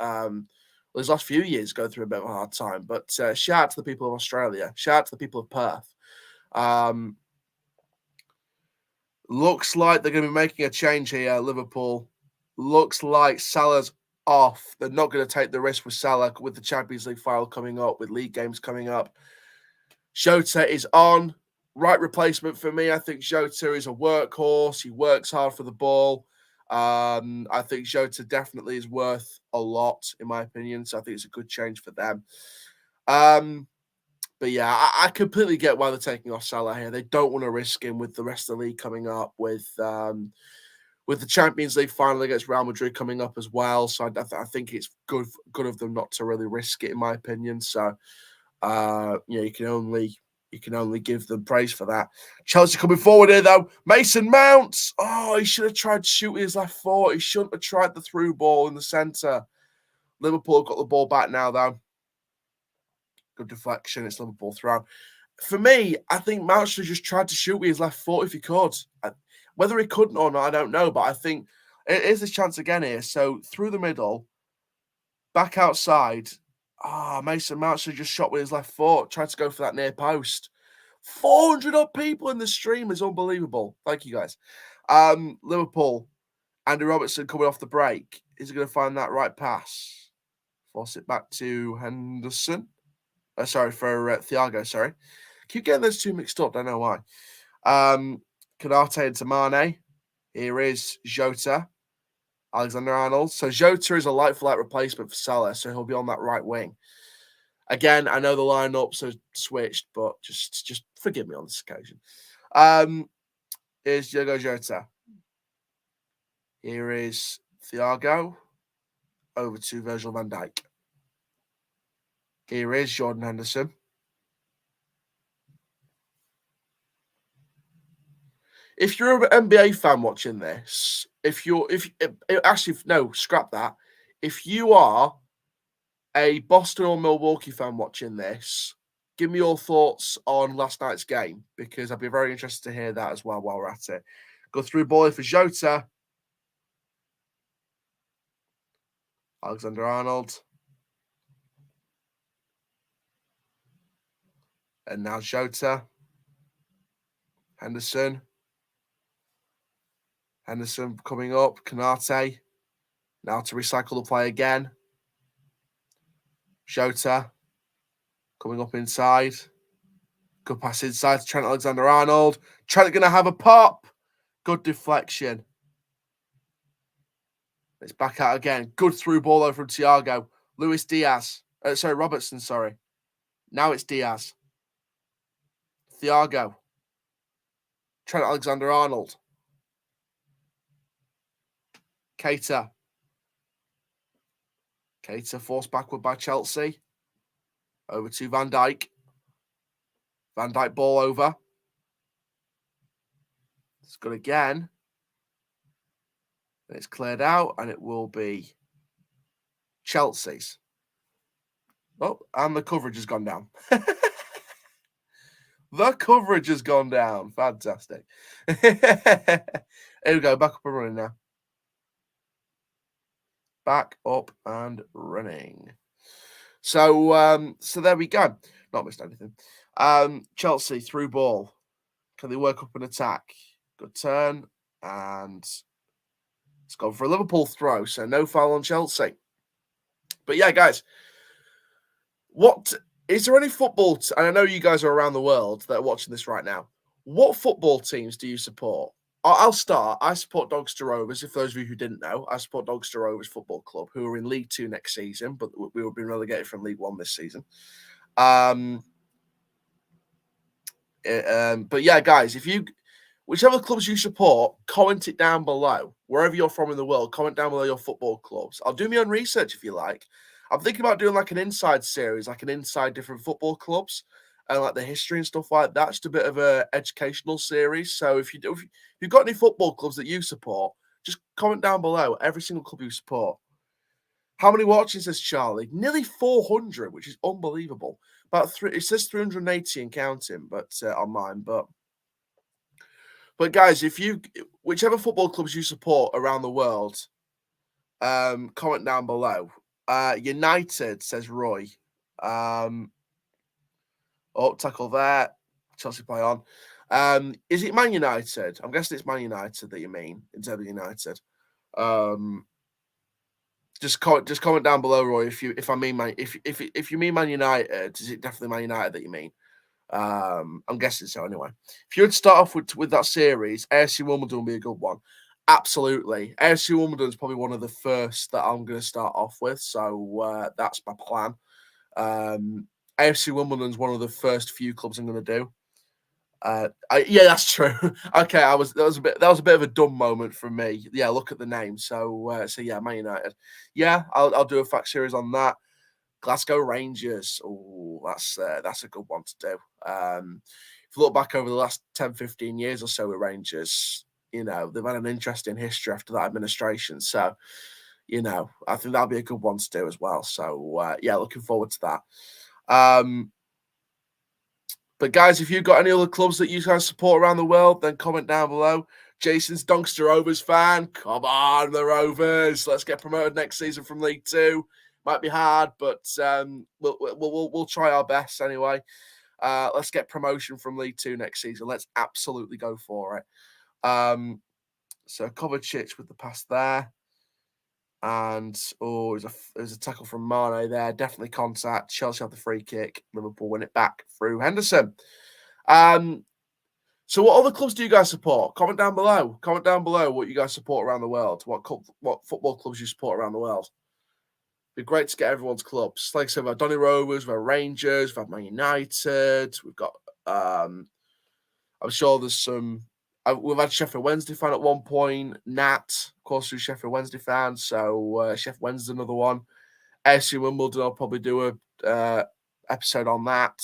these last few years going through a bit of a hard time. But shout out to the people of Australia. Shout out to the people of Perth. Looks like they're going to be making a change here, Liverpool. Looks like Salah's off. They're not going to take the risk with Salah with the Champions League final coming up, with league games coming up. Jota is on. Right replacement for me. I think Jota is a workhorse. He works hard for the ball. I think Jota definitely is worth a lot, in my opinion. So I think it's a good change for them. But yeah, I completely get why they're taking off Salah here. They don't want to risk him with the rest of the league coming up, with the Champions League final against Real Madrid coming up as well. So I think it's good of them not to really risk it, in my opinion. So you can only give them praise for that. Chelsea coming forward here though. Mason Mount. Oh, he should have tried shooting his left foot. He shouldn't have tried the through ball in the centre. Liverpool got the ball back now though. Good deflection. It's Liverpool throw. For me, I think Mount should have just tried to shoot with his left foot if he could. Whether he couldn't or not, I don't know. But I think it is his chance again here. So through the middle, back outside. Mason Mount should have just shot with his left foot. Tried to go for that near post. 400 odd people in the stream is unbelievable. Thank you, guys. Liverpool. Andy Robertson coming off the break. Is he going to find that right pass? Force it back to Henderson. For Thiago, sorry. Keep getting those two mixed up. Don't know why. Kanate into Mane. Here is Jota. Alexander-Arnold. So Jota is a light-for-light replacement for Salah, so he'll be on that right wing. Again, I know the lineups are switched, but just forgive me on this occasion. Here's Diogo Jota. Here is Thiago. Over to Virgil van Dijk. Here is Jordan Henderson. If you're an NBA fan watching this, scrap that. If you are a Boston or Milwaukee fan watching this, give me your thoughts on last night's game, because I'd be very interested to hear that as well while we're at it. Go through ball for Jota. Alexander-Arnold. And now Jota. Henderson. Henderson coming up. Kanate. Now to recycle the play again. Jota. Coming up inside. Good pass inside to Trent Alexander-Arnold. Trent going to have a pop. Good deflection. It's back out again. Good through ball over from Thiago. Luis Diaz. Robertson, sorry. Now it's Diaz. Thiago. Trent Alexander-Arnold. Keita. Keita forced backward by Chelsea. Over to Van Dijk. Van Dijk ball over. It's good again. And it's cleared out, and it will be Chelsea's. Oh, and the coverage has gone down. The coverage has gone down. Fantastic. Here we go. Back up and running now. Back up and running. So there we go. Not missed anything. Chelsea through ball. Can they work up an attack? Good turn. And it's gone for a Liverpool throw. So no foul on Chelsea. But yeah, guys. What is there any football? And I know you guys are around the world that are watching this right now. What football teams do you support? I'll start. I support Doncaster Rovers. If those of you who didn't know, I support Doncaster Rovers Football Club, who are in League 2 next season, but we will be relegated from League 1 this season. But yeah, guys, whichever clubs you support, comment it down below. Wherever you're from in the world, comment down below your football clubs. I'll do my own research if you like. I'm thinking about doing like an inside series, like an inside different football clubs and like the history and stuff like that. Just a bit of a educational series. So if you've got any football clubs that you support, just comment down below every single club you support. How many watches says Charlie? Nearly 400, which is unbelievable. It says 380 and counting, but on mine. But guys, whichever football clubs you support around the world, comment down below. United, says Roy. Tackle there. Chelsea play on. Is it Man United? I'm guessing it's Man United that you mean in terms of United. Just comment down below, Roy. If you mean Man United, is it definitely Man United that you mean? I'm guessing so anyway. If you would start off with that series, AFC Wimbledon would be a good one. Absolutely. AFC Wimbledon is probably one of the first that I'm going to start off with. So that's my plan. AFC Wimbledon is one of the first few clubs I'm going to do. Yeah, that's true. Okay, that was a bit of a dumb moment from me. Yeah, look at the name. So yeah, Man United. Yeah, I'll do a fact series on that. Glasgow Rangers. Oh, that's a good one to do. If you look back over the last 10, 15 years or so with Rangers, they've had an interesting history after that administration. So, I think that'll be a good one to do as well. So, yeah, looking forward to that. But guys, if you've got any other clubs that you guys support around the world, then comment down below. Jason's Doncaster Rovers fan. Come on, the Rovers. Let's get promoted next season from League 2. Might be hard, but we'll try our best anyway. Let's get promotion from League 2 next season. Let's absolutely go for it. So Kovacic with the pass there. And there's a tackle from Mane there. Definitely contact. Chelsea have the free kick. Liverpool win it back through Henderson. So what other clubs do you guys support? Comment down below. Comment down below what you guys support around the world. What football clubs you support around the world. It'd be great to get everyone's clubs. Like I said, we've had Donny Rovers, we've had Rangers, we've had Man United. We've got I'm sure there's some. We've had Sheffield Wednesday fan at one point. Nat, of course, who's Sheffield Wednesday fan. So Sheffield Wednesday's another one. AFC Wimbledon, I'll probably do a episode on that.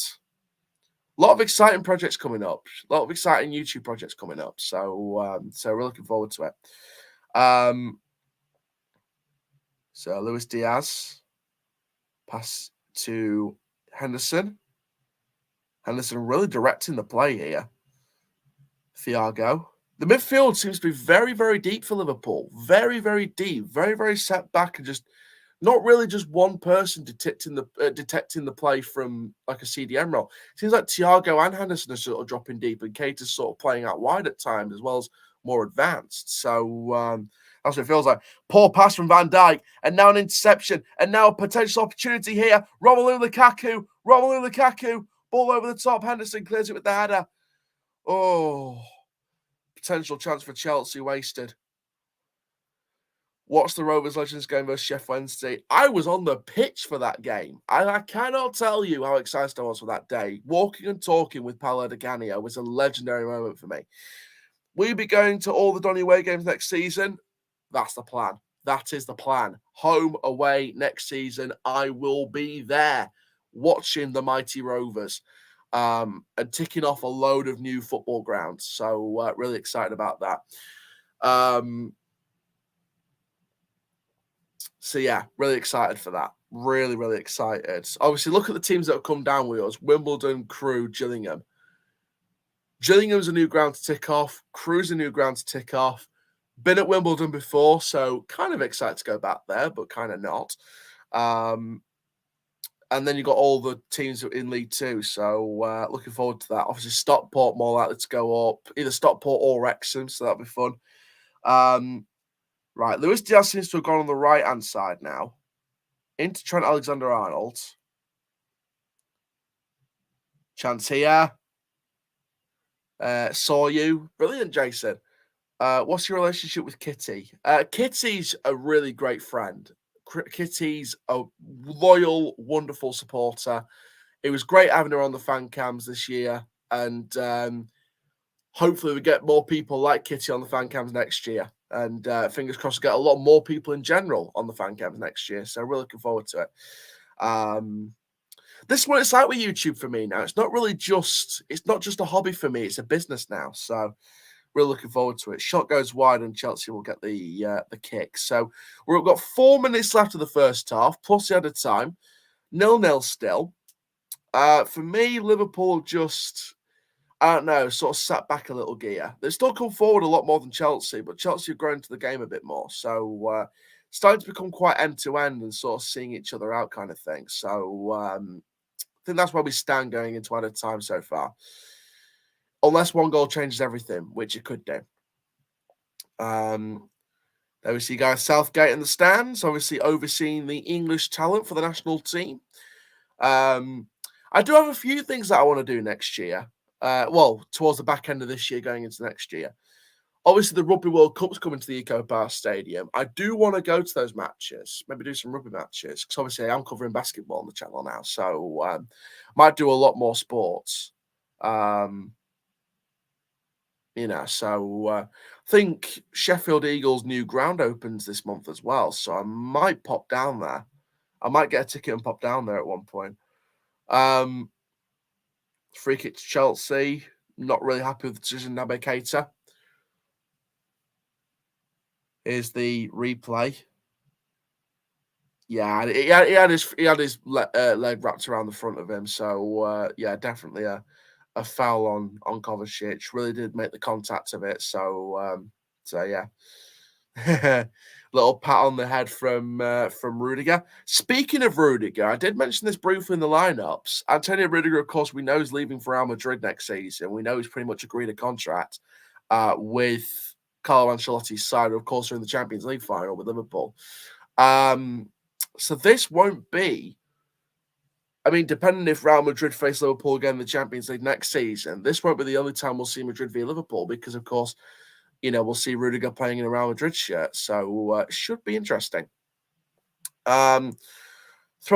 A lot of exciting projects coming up. A lot of exciting YouTube projects coming up. So we're looking forward to it. So Luis Diaz, pass to Henderson. Henderson really directing the play here. Thiago. The midfield seems to be very, very deep for Liverpool. Very, very deep. Very, very set back and just not really just one person detecting the play from like a CDM role. It seems like Thiago and Henderson are sort of dropping deep, and Keita's sort of playing out wide at times as well as more advanced. So that's what it feels like. Poor pass from Van Dijk, and now an interception, and now a potential opportunity here. Romelu Lukaku, ball over the top. Henderson clears it with the header. Oh, potential chance for Chelsea wasted. Watch the Rovers Legends game versus Sheffield Wednesday. I was on the pitch for that game. I cannot tell you how excited I was for that day. Walking and talking with Paolo Di Canio was a legendary moment for me. Will you be going to all the Donny away games next season? That's the plan. That is the plan. Home, away, next season. I will be there watching the mighty Rovers and ticking off a load of new football grounds. So really excited about that. So yeah, really excited for that. Really, really excited. Obviously, look at the teams that have come down with us: Wimbledon, Crewe, Gillingham. Gillingham's a new ground to tick off. Crewe's a new ground to tick off. Been at Wimbledon before, so kind of excited to go back there, but kind of not. And then you've got all the teams in League Two, so looking forward to that. Obviously, Stockport more likely to go up, either Stockport or Wrexham, so that'll be fun. Right, Luis Diaz seems to have gone on the right-hand side now. Into Trent Alexander-Arnold. Chance here. Saw you. Brilliant, Jason. What's your relationship with Kitty? Kitty's a really great friend. Kitty's a loyal, wonderful supporter. It was great having her on the fan cams this year. And hopefully we get more people like Kitty on the fan cams next year. And fingers crossed, we'll get a lot more people in general on the fan cams next year. So we're looking forward to it. This is what it's like with YouTube for me now. It's not just a hobby for me. It's a business now. So we're looking forward to it. Shot goes wide and Chelsea will get the kick. So we've got 4 minutes left of the first half, plus the added time. 0-0 still. For me, Liverpool just, I don't know, sort of sat back a little gear. They've still come forward a lot more than Chelsea, but Chelsea have grown to the game a bit more. So starting to become quite end-to-end and sort of seeing each other out kind of thing. So I think that's where we stand going into added time so far. Unless one goal changes everything, which it could do. There we see Gareth Southgate in the stands, obviously overseeing the English talent for the national team. I do have a few things that I want to do next year. Towards the back end of this year, going into next year. Obviously, the Rugby World Cup's coming to the Eco Park Stadium. I do want to go to those matches, maybe do some rugby matches, because obviously I'm covering basketball on the channel now, so might do a lot more sports. I think Sheffield Eagles' new ground opens this month as well, so I might pop down there. I might get a ticket and pop down there at one point. Free kick to Chelsea. Not really happy with the decision, Naby Keita. Here's the replay. Yeah, he had his leg wrapped around the front of him, so definitely a foul on Kovacic. Really did make the contact of it. So yeah. Little pat on the head from Rudiger. Speaking of Rudiger, I did mention this briefly in the lineups. Antonio Rudiger, of course, we know is leaving for Real Madrid next season. We know he's pretty much agreed a contract with Carlo Ancelotti's side. Of course, they're in the Champions League final with Liverpool. So this won't be, I mean, depending if Real Madrid face Liverpool again in the Champions League next season, this won't be the only time we'll see Madrid via Liverpool because, of course, we'll see Rudiger playing in a Real Madrid shirt. So it should be interesting. Throw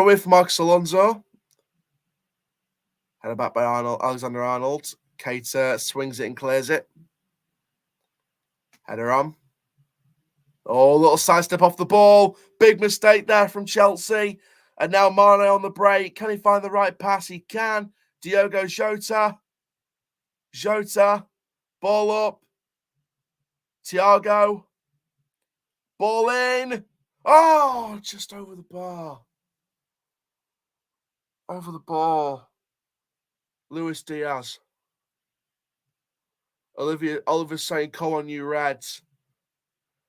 in for Marcos Alonso. Headed back by Alexander-Arnold. Keita swings it and clears it. Header on. Oh, little sidestep off the ball. Big mistake there from Chelsea. And now Mane on the break. Can he find the right pass? He can. Diogo Jota. Ball up. Thiago. Ball in. Oh, just over the bar. Over the ball. Luis Diaz. Oliver's saying, "Come on, you Reds."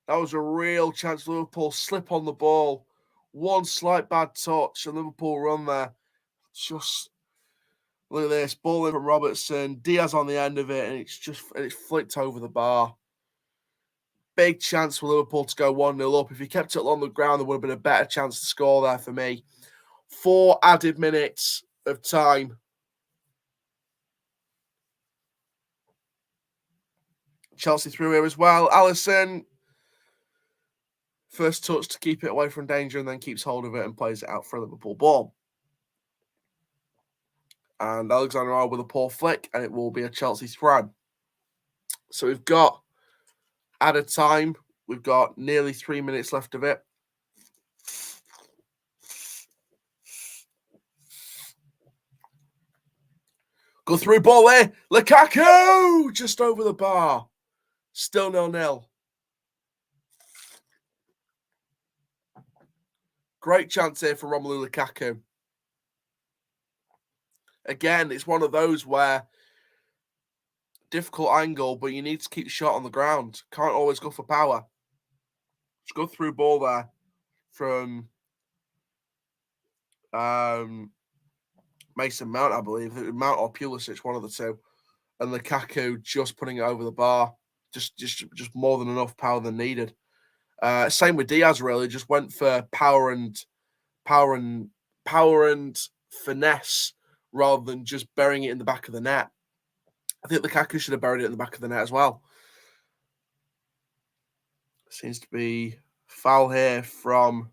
That was a real chance. Liverpool slip on the ball. One slight bad touch, and Liverpool run there. Just look at this. Ball in from Robertson. Diaz on the end of it, and it's flicked over the bar. Big chance for Liverpool to go 1-0 up. If he kept it on the ground, there would have been a better chance to score there for me. 4 added minutes of time. Chelsea through here as well. Alisson, first touch to keep it away from danger, and then keeps hold of it and plays it out for a Liverpool ball. And Alexander-Arnold with a poor flick, and it will be a Chelsea throw. So we've got added time. We've got nearly 3 minutes left of it. Go through ball there. Lukaku! Just over the bar. Still 0-0. Great chance here for Romelu Lukaku. Again, it's one of those where difficult angle, but you need to keep the shot on the ground. Can't always go for power. Just go through ball there from Mason Mount, I believe. Mount or Pulisic, one of the two. And Lukaku just putting it over the bar. Just more than enough power than needed. Same with Diaz, really. Just went for power and finesse rather than just burying it in the back of the net. I think Lukaku should have buried it in the back of the net as well. Seems to be foul here from...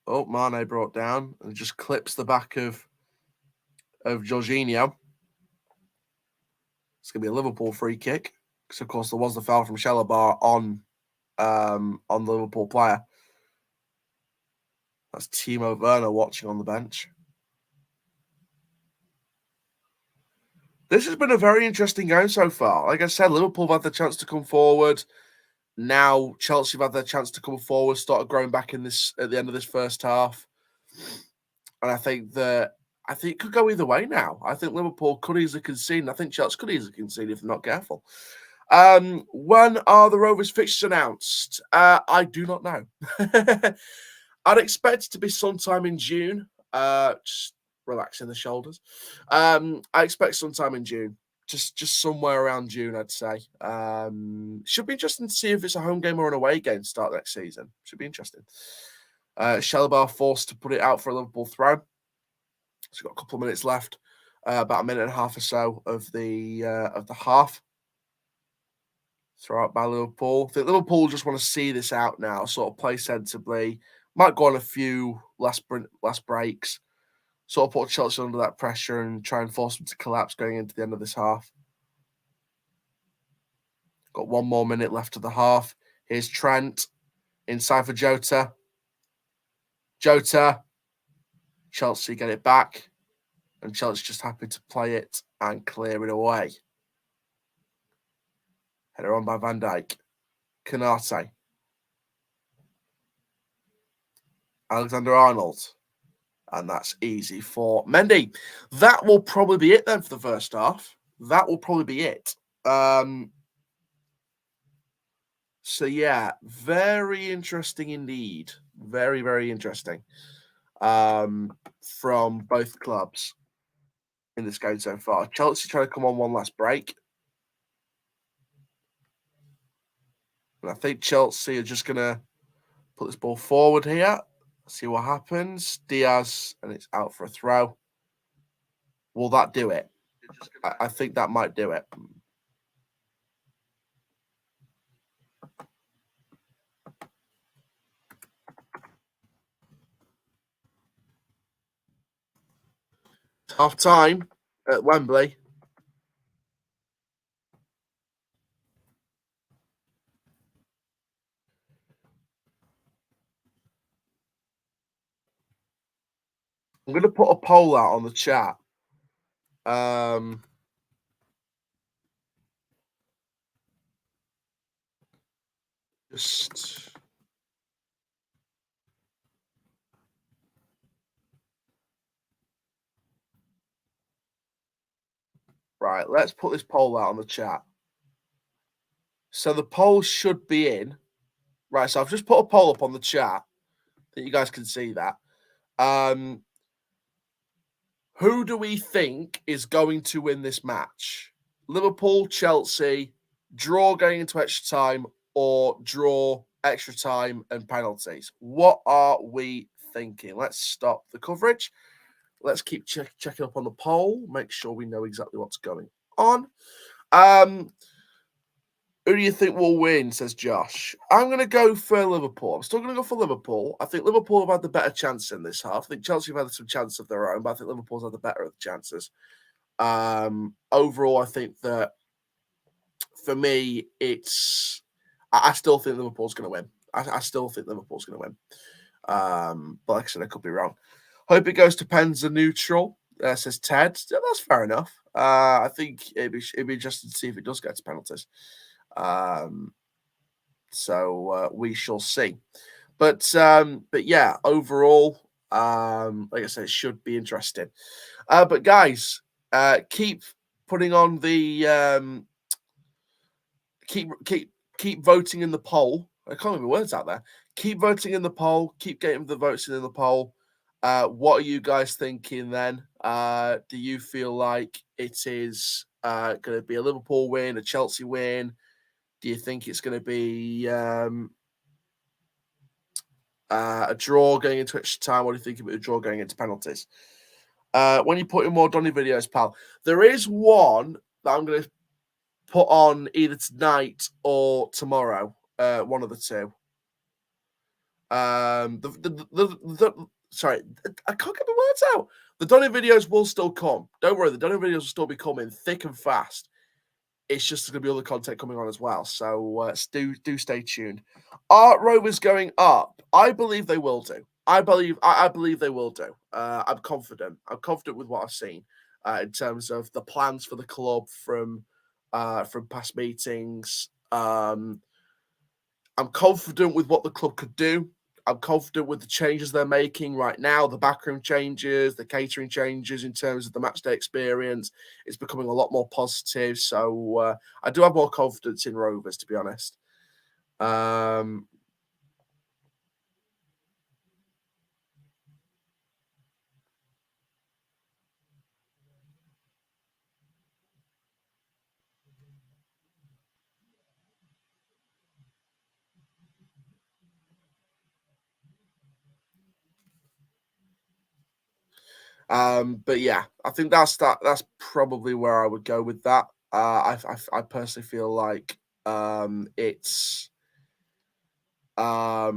Oh, Mane brought down and just clips the back of Jorginho. It's going to be a Liverpool free kick because, of course, there was the foul from Chalobah on the Liverpool player. That's Timo Werner watching on the bench. This has been a very interesting game so far. Like I said, Liverpool have had the chance to come forward. Now Chelsea have had their chance to come forward, started growing back at the end of this first half. And I think it could go either way now. I think Liverpool could easily concede, and I think Chelsea could easily concede if they're not careful. When are the Rovers fixtures announced? I do not know. I'd expect it to be sometime in June. Just relaxing the shoulders. I expect sometime in June. Just somewhere around June, I'd say. Should be interesting to see if it's a home game or an away game to start next season. Should be interesting. Chalobah forced to put it out for a Liverpool throw. So we've got a couple of minutes left, about a minute and a half or so of the half. Throw out by Liverpool. I think Liverpool just want to see this out now, sort of play sensibly. Might go on a few last breaks. Sort of put Chelsea under that pressure and try and force them to collapse going into the end of this half. Got 1 more minute left of the half. Here's Trent inside for Jota. Chelsea get it back. And Chelsea just happy to play it and clear it away. Header on by Van Dijk. Canate. Alexander-Arnold. And that's easy for Mendy. That will probably be it then for the first half. That will probably be it. So, yeah, very interesting indeed. Very, very interesting from both clubs in this game so far. Chelsea trying to come on one last break. And I think Chelsea are just going to put this ball forward here. See what happens. Diaz, and it's out for a throw. Will that do it? I think that might do it. Half time at Wembley. I'm going to put a poll out on the chat. Just Right, let's put this poll out on the chat. So the poll should be in. Right, so I've just put a poll up on the chat that you guys can see that. Who do we think is going to win this match? Liverpool, Chelsea, draw going into extra time, or draw extra time and penalties? What are we thinking? Let's stop the coverage. Let's keep checking up on the poll, make sure we know exactly what's going on. Who do you think will win, says Josh? I'm going to go for Liverpool. I'm still going to go for Liverpool. I think Liverpool have had the better chance in this half. I think Chelsea have had some chance of their own, but I think Liverpool's had the better of the chances. Overall, I think that for me, I still think Liverpool's going to win. I still think Liverpool's going to win. But like I said, I could be wrong. Hope it goes to pens and neutral, says Ted. Yeah, that's fair enough. I think it'd be interesting to see if it does get to penalties. So we shall see. But yeah, overall, like I said, it should be interesting. But guys, keep putting on the keep voting in the poll. I can't remember words out there. Keep voting in the poll. Keep getting the votes in the poll. What are you guys thinking then? Do you feel like it is going to be a Liverpool win, a Chelsea win? Do you think it's going to be a draw going into extra time? What do you think about a draw going into penalties? When you put in more Donny videos, pal, there is one that I'm going to put on either tonight or tomorrow. One of the two. Sorry, I can't get the words out. The Donny videos will still come. Don't worry, the Donny videos will still be coming thick and fast. It's just going to be other content coming on as well. So do stay tuned. Are Rovers going up? I believe they will do. I believe they will do. I'm confident. I'm confident with what I've seen in terms of the plans for the club from past meetings. I'm confident with what the club could do. I'm confident with the changes they're making right now, the backroom changes, the catering changes in terms of the matchday experience. It's becoming a lot more positive. So I do have more confidence in Rovers, to be honest. But yeah, I think that's probably where I would go with that. I personally feel like it's I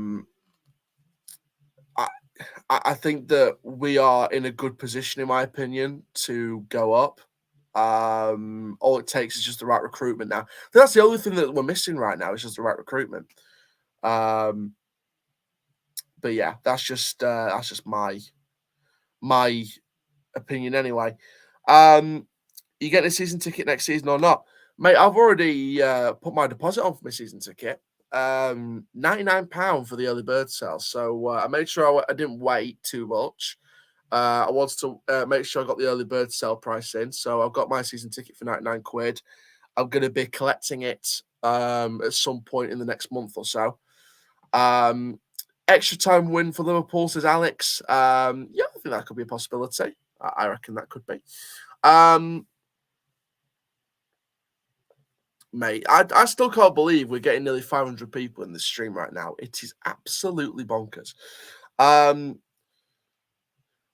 think that we are in a good position, in my opinion, to go up. All it takes is just the right recruitment now. That's the only thing that we're missing right now is just the right recruitment. But yeah, that's just my opinion anyway. You get a season ticket next season or not? Mate, I've already put my deposit on for my season ticket. £99 for the early bird sale. So I made sure I didn't wait too much. I wanted to make sure I got the early bird sale price in. So I've got my season ticket for £99. I'm going to be collecting it at some point in the next month or so. Extra time win for Liverpool, says Alex. Yeah, I think that could be a possibility. I reckon that could be. Mate, I still can't believe we're getting nearly 500 people in this stream right now. It is absolutely bonkers. But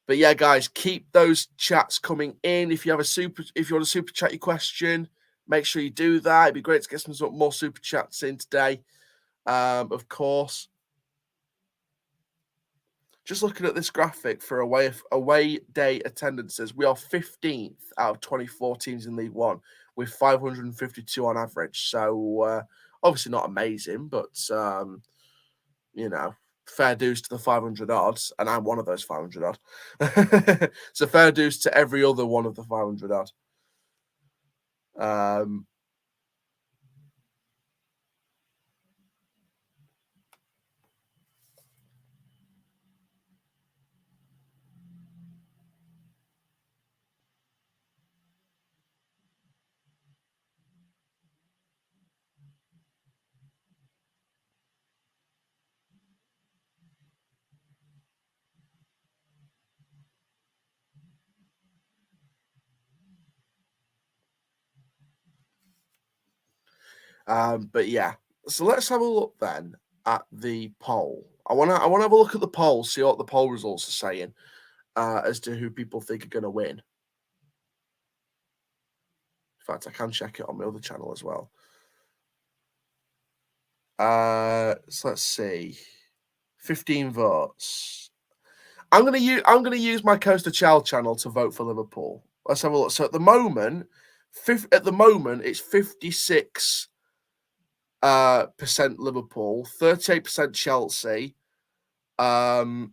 yeah, guys, keep those chats coming in. If you want to super chat your question, make sure you do that. It'd be great to get some more super chats in today. Of course. Just looking at this graphic for away day attendances, we are 15th out of 24 teams in League One with 552 on average. So obviously not amazing, but fair dues to the 500 odds, and I'm one of those 500 odd. So fair dues to every other one of the 500 odd. But yeah, so let's have a look then at the poll. I wanna have a look at the poll, see what the poll results are saying as to who people think are going to win. In fact, I can check it on my other channel as well. So let's see, 15 votes. I'm gonna use my Coaster Child channel to vote for Liverpool. Let's have a look. So at the moment, it's 56 percent Liverpool, 38% Chelsea, 0%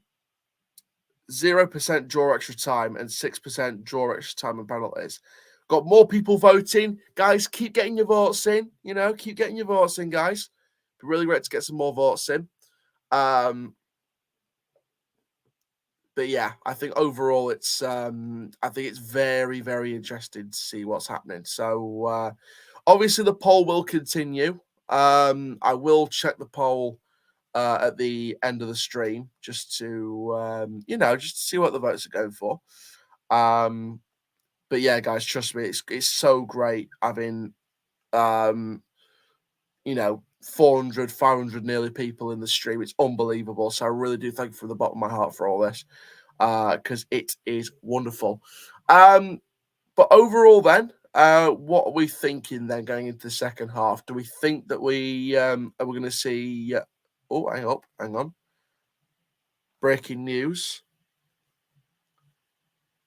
draw extra time, and 6% draw extra time and penalties. Got more people voting, guys. Keep getting your votes in. Keep getting your votes in, guys. Be really great to get some more votes in. But yeah, I think overall it's very, very interesting to see what's happening. So obviously the poll will continue. I will check the poll at the end of the stream just to just to see what the votes are going for. But yeah, guys, trust me, it's so great having 400, 500 nearly people in the stream. It's unbelievable. So I really do thank you from the bottom of my heart for all this, because it is wonderful. But overall then, what are we thinking then going into the second half? Do we think that we are we going to see oh, hang on. Breaking news.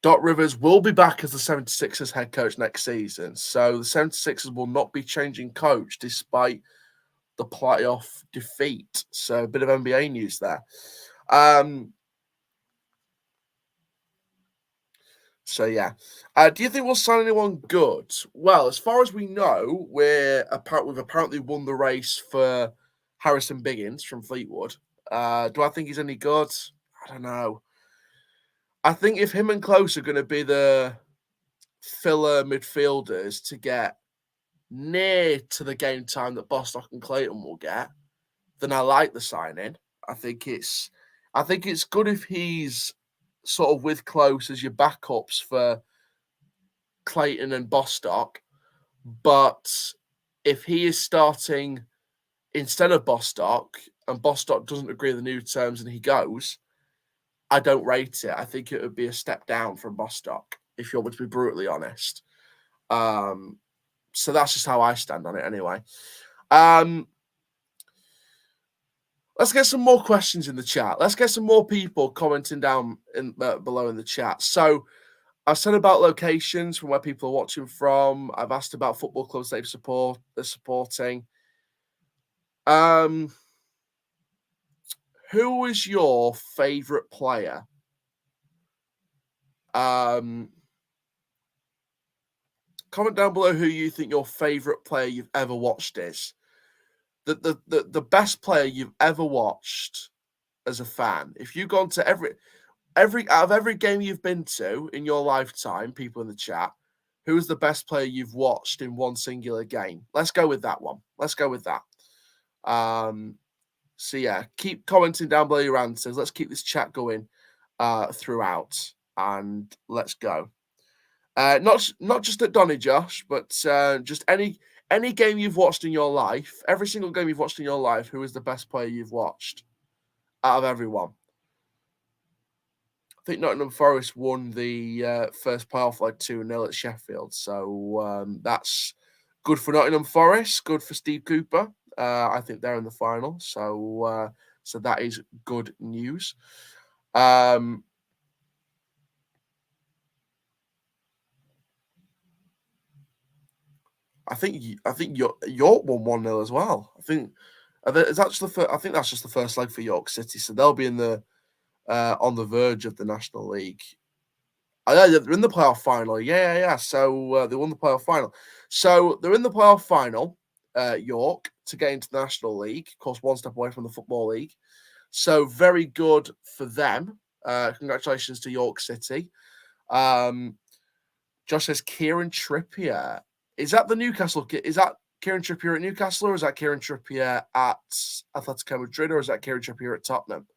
Doc Rivers will be back as the 76ers head coach next season. So the 76ers will not be changing coach despite the playoff defeat. So a bit of NBA news there. So yeah. Do you think we'll sign anyone good? Well, as far as we know, we've apparently won the race for Harrison Biggins from Fleetwood. Do I think he's any good? I don't know. I think if him and Close are going to be the filler midfielders to get near to the game time that Bostock and Clayton will get, then I like the signing. I think it's good if he's sort of with Close as your backups for Clayton and Bostock, but if he is starting instead of Bostock and Bostock doesn't agree with the new terms and he goes, I don't rate it. I think it would be a step down from Bostock, if you want me to be brutally honest. So that's just how I stand on it anyway. Let's get some more questions in the chat. Let's get some more people commenting down below in the chat. So I've said about locations from where people are watching from. I've asked about football clubs they're supporting. Who is your favourite player? Comment down below who you think your favourite player you've ever watched is. The best player you've ever watched as a fan. If you've gone to every out of every game you've been to in your lifetime, people in the chat, who is the best player you've watched in one singular game? Let's go with that one. Let's go with that. So yeah, keep commenting down below your answers. Let's keep this chat going throughout, and let's go. Not just at Donny Josh, but just any game you've watched in your life, every single game you've watched in your life, who is the best player you've watched out of everyone? I think Nottingham Forest won the first playoff leg 2-0 at Sheffield. So that's good for Nottingham Forest, good for Steve Cooper. I think they're in the final. So that is good news. I think York won 1-0 as well. I think that's just the first leg for York City. So they'll be in the on the verge of the National League. Yeah, they're in the playoff final. Yeah. So they won the playoff final. So they're in the playoff final, York, to get into the National League. Of course, one step away from the Football League. So very good for them. Congratulations to York City. Josh says Kieran Trippier. Is that the Newcastle? Is that Kieran Trippier at Newcastle, or is that Kieran Trippier at Atletico Madrid, or is that Kieran Trippier at Tottenham?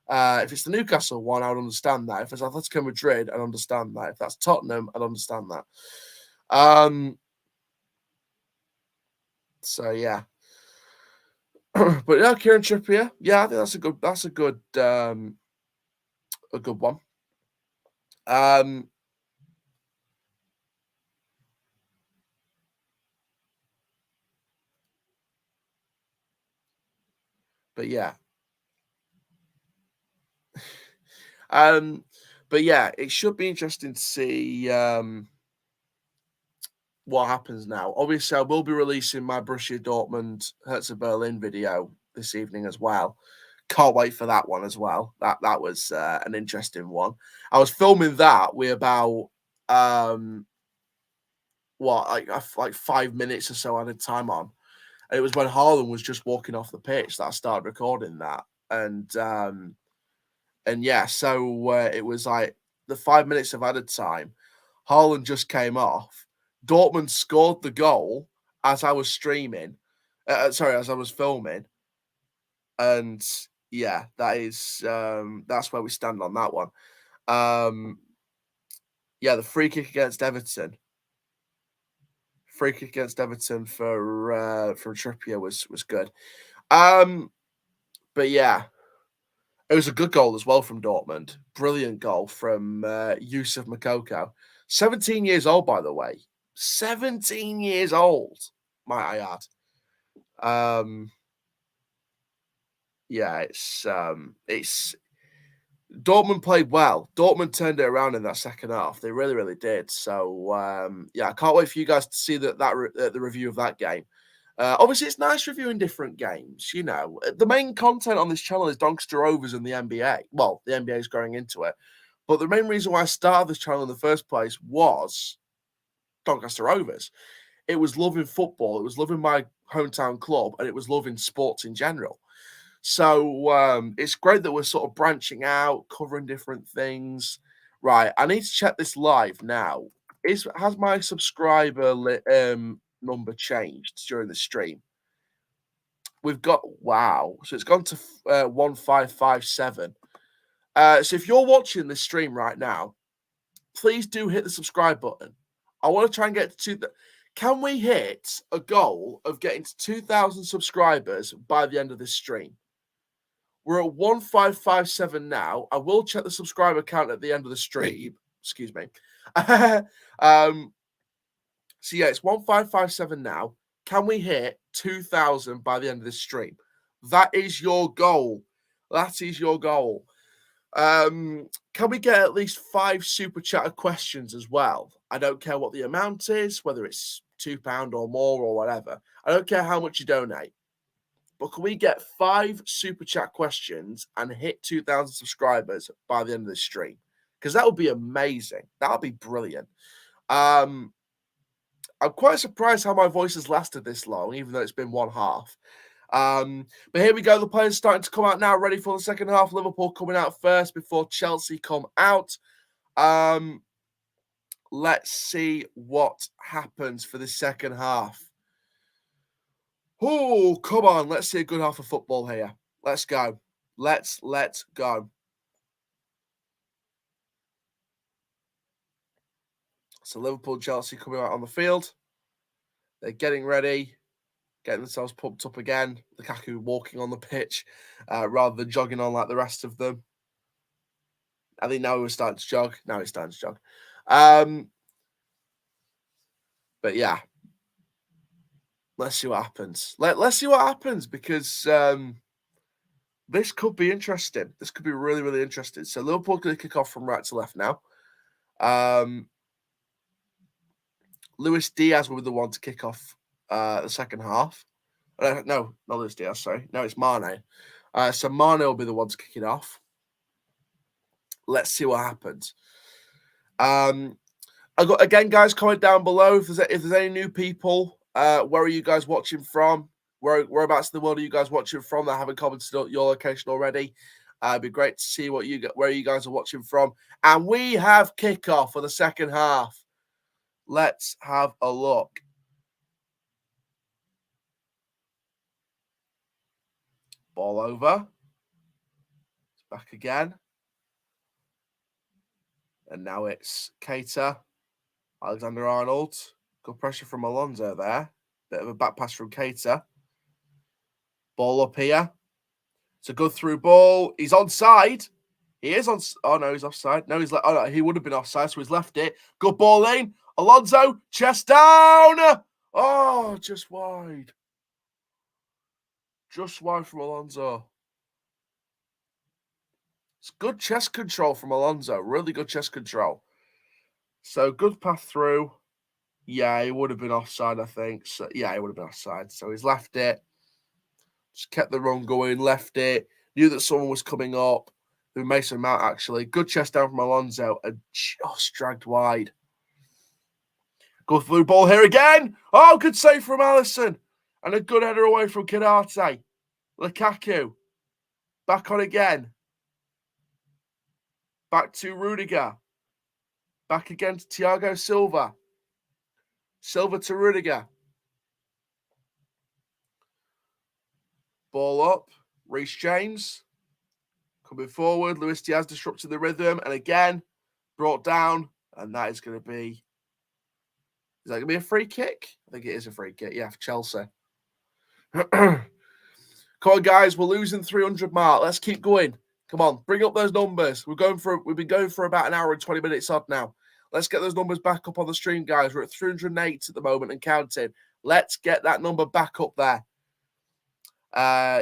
If it's the Newcastle one, I would understand that. If it's Atletico Madrid, I'd understand that. If that's Tottenham, I'd understand that. So yeah. But yeah, Kieran Trippier. Yeah, I think a good one. Um, but yeah. Um, but yeah, it should be interesting to see what happens now. Obviously, I will be releasing my Borussia Dortmund Hertha Berlin video this evening as well. Can't wait for that one as well. That was an interesting one. I was filming that with about like 5 minutes or so at a time on. And it was when Haaland was just walking off the pitch that I started recording that. And yeah, so it was like the 5 minutes of added time. Haaland just came off. Dortmund scored the goal as I was streaming. Sorry, as I was filming. And yeah, that's where we stand on that one. Yeah, the free kick against Everton. Free kick against Everton for Trippier was good. But yeah, it was a good goal as well from Dortmund. Brilliant goal from Yusuf Makoko. 17 years old, by the way. 17 years old, might I add. Yeah, it's Dortmund played well. Dortmund turned it around in that second half. They really, really did. So yeah, I can't wait for you guys to see the review of that game. Obviously, it's nice reviewing different games. You know, the main content on this channel is Doncaster Rovers and the NBA. Well, the NBA is growing into it, but the main reason why I started this channel in the first place was Doncaster Rovers. It was loving football. It was loving my hometown club, and it was loving sports in general. So it's great that we're sort of branching out, covering different things. Right, I need to check this live now. Has my subscriber number changed during the stream? We've got wow, so it's gone to 1557. So if you're watching this stream right now, please do hit the subscribe button. I want to try and get to can we hit a goal of getting to 2,000 subscribers by the end of this stream? We're at 1557 now. I will check the subscriber count at the end of the stream. Excuse me. So yeah, it's 1557 now. Can we hit 2,000 by the end of this stream? That is your goal. That is your goal. Can we get at least 5 super chatter questions as well? I don't care what the amount is, whether it's £2 or more or whatever. I don't care how much you donate. But can we get 5 super chat questions and hit 2,000 subscribers by the end of the stream? Because that would be amazing. That would be brilliant. I'm quite surprised how my voice has lasted this long, even though it's been one half. But here we go. The players starting to come out now, ready for the second half. Liverpool coming out first before Chelsea come out. Let's see what happens for the second half. Oh, come on. Let's see a good half of football here. Let's go. Let's go. So Liverpool, Chelsea coming out on the field. They're getting ready, getting themselves pumped up again. Lukaku walking on the pitch rather than jogging on like the rest of them. I think now he was starting to jog. Now he's starting to jog. But yeah, let's see what happens. Let's see what happens because this could be interesting. This could be really, really interesting. So Liverpool going to kick off from right to left now. Luis Diaz will be the one to kick off the second half. No, not Luis Diaz, sorry. No, it's Mane. So Mane will be the one to kick it off. Let's see what happens. Again, guys, comment down below if there's any new people. Where are you guys watching from? Whereabouts in the world are you guys watching from that haven't commented your location already? It'd be great to see where you guys are watching from. And we have kickoff for the second half. Let's have a look. Ball over. It's back again. And now it's Keita, Alexander-Arnold. Good pressure from Alonso there. Bit of a back pass from Keita. Ball up here. It's a good through ball. He's onside. He is on. Oh no, he's offside. No, he's like. Oh no, he would have been offside, so he's left it. Good ball in. Alonso, chest down. Oh, just wide. Just wide from Alonso. It's good chest control from Alonso. Really good chest control. So good pass through. Yeah, he would have been offside, I think. So yeah, he would have been offside. So he's left it. Just kept the run going, left it. Knew that someone was coming up. Mason Mount, actually. Good chest down from Alonso and just dragged wide. Good through ball here again. Oh, good save from Alisson. And a good header away from Konate. Lukaku. Back on again. Back to Rudiger. Back again to Thiago Silva. Silva to Rudiger. Ball up. Reece James. Coming forward. Luis Diaz disrupted the rhythm. And again, brought down. And that is going to be... Is that going to be a free kick? I think it is a free kick. Yeah, for Chelsea. Come on, guys. We're losing 300 mark. Let's keep going. Come on. Bring up those numbers. We've been going for about an hour and 20 minutes odd now. Let's get those numbers back up on the stream, guys. We're at 308 at the moment and counting. Let's get that number back up there.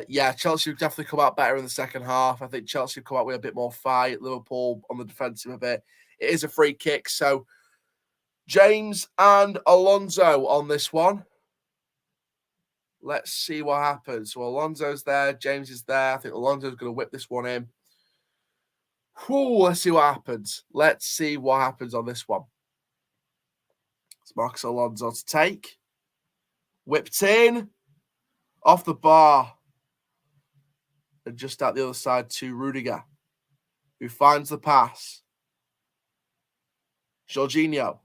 Yeah, Chelsea will definitely come out better in the second half. I think Chelsea will come out with a bit more fight. Liverpool on the defensive a bit. It is a free kick, so James and Alonso on this one. Let's see what happens. So Alonso's there. James is there. I think Alonso's going to whip this one in. Whew, let's see what happens. Let's see what happens on this one. It's Marcos Alonso to take. Whipped in. Off the bar. And just out the other side to Rudiger, who finds the pass. Jorginho.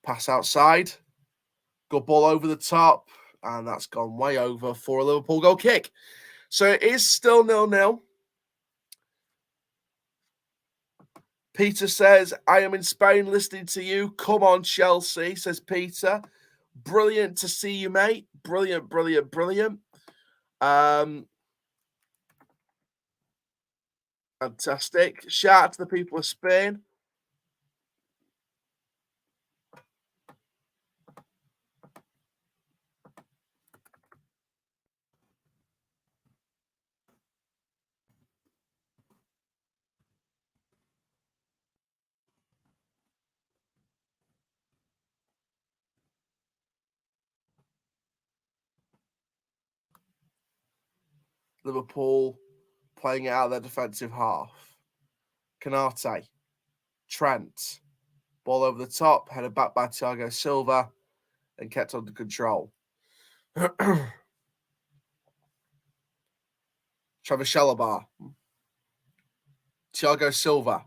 Pass outside. Good ball over the top. And that's gone way over for a Liverpool goal kick. So it is still 0-0. Peter says, I am in Spain listening to you. Come on, Chelsea, says Peter. Brilliant to see you, mate. Brilliant, brilliant, brilliant. Fantastic. Shout out to the people of Spain. Liverpool playing it out of their defensive half. Konate, Trent, ball over the top, headed back by Thiago Silva, and kept under control. Trevor Chalobah, Thiago Silva,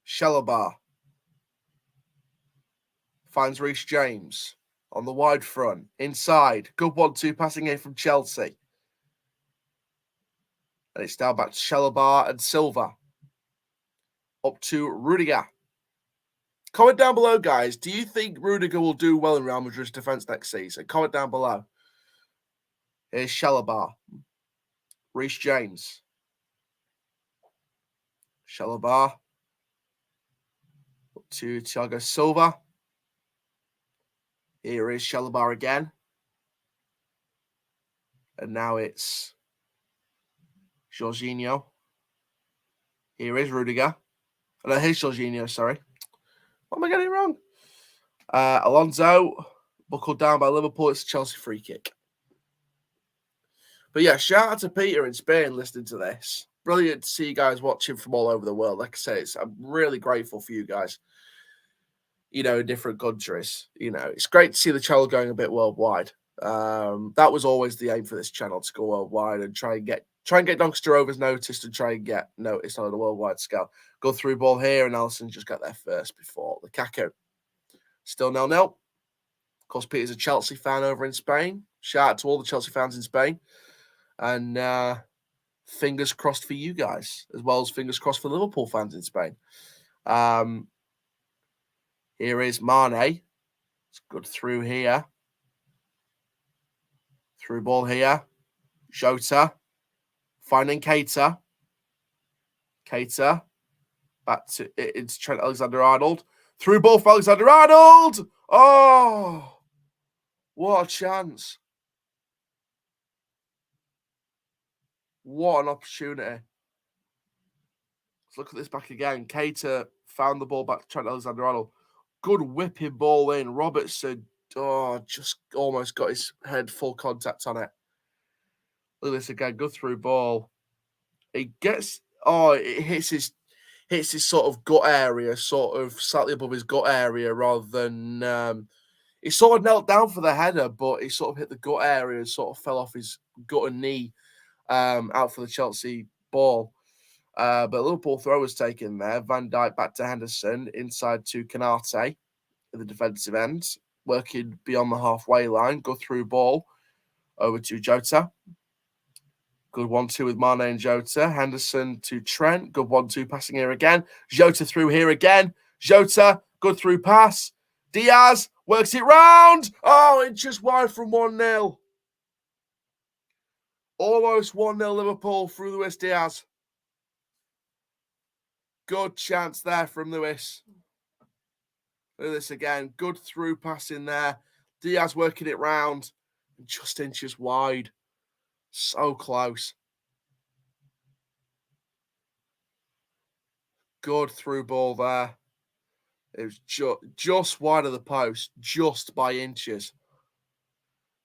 Chalobah finds Reece James on the wide front, inside, good 1-2 passing in from Chelsea. And it's down back to Chalobah and Silva. Up to Rudiger. Comment down below, guys. Do you think Rudiger will do well in Real Madrid's defence next season? Comment down below. Here's Chalobah. Reece James. Chalobah. Up to Thiago Silva. Here is Chalobah again. And now it's Jorginho. Here is Rudiger. No, here's Jorginho, sorry. What am I getting wrong? Alonso, buckled down by Liverpool. It's a Chelsea free kick. But yeah, shout out to Peter in Spain listening to this. Brilliant to see you guys watching from all over the world. Like I say, I'm really grateful for you guys, you know, in different countries. You know, it's great to see the channel going a bit worldwide. That was always the aim for this channel, to go worldwide and try and get Doncaster Rovers noticed and try and get noticed on a worldwide scale. Go through ball here, and Alisson just got there first before Lukaku. Still 0-0. Of course, Peter's a Chelsea fan over in Spain. Shout out to all the Chelsea fans in Spain. And fingers crossed for you guys, as well as fingers crossed for Liverpool fans in Spain. Here is Mane. It's good through here. Through ball here. Jota. Finding Keita. Keita. Back to it's Trent Alexander-Arnold. Through ball for Alexander-Arnold. Oh, what a chance. What an opportunity. Let's look at this back again. Keita found the ball back to Trent Alexander-Arnold. Good whipping ball in. Robertson, just almost got his head full contact on it. Look at this again. Good through ball. It hits his sort of gut area, sort of slightly above his gut area, rather than he sort of knelt down for the header, but he sort of hit the gut area and sort of fell off his gut and knee out for the Chelsea ball. But Liverpool throw was taken there. Van Dijk back to Henderson, inside to Canate at the defensive end, working beyond the halfway line. Go through ball over to Jota. Good 1-2 with Mane and Jota. Henderson to Trent. Good 1-2 passing here again. Jota through here again. Jota, good through pass. Diaz works it round. Oh, inches wide from 1-0. Almost 1-0 Liverpool through Luis Diaz. Good chance there from Luis. Look at this again. Good through pass in there. Diaz working it round. Just inches wide. So close. Good through ball there. It was just wide of the post, just by inches.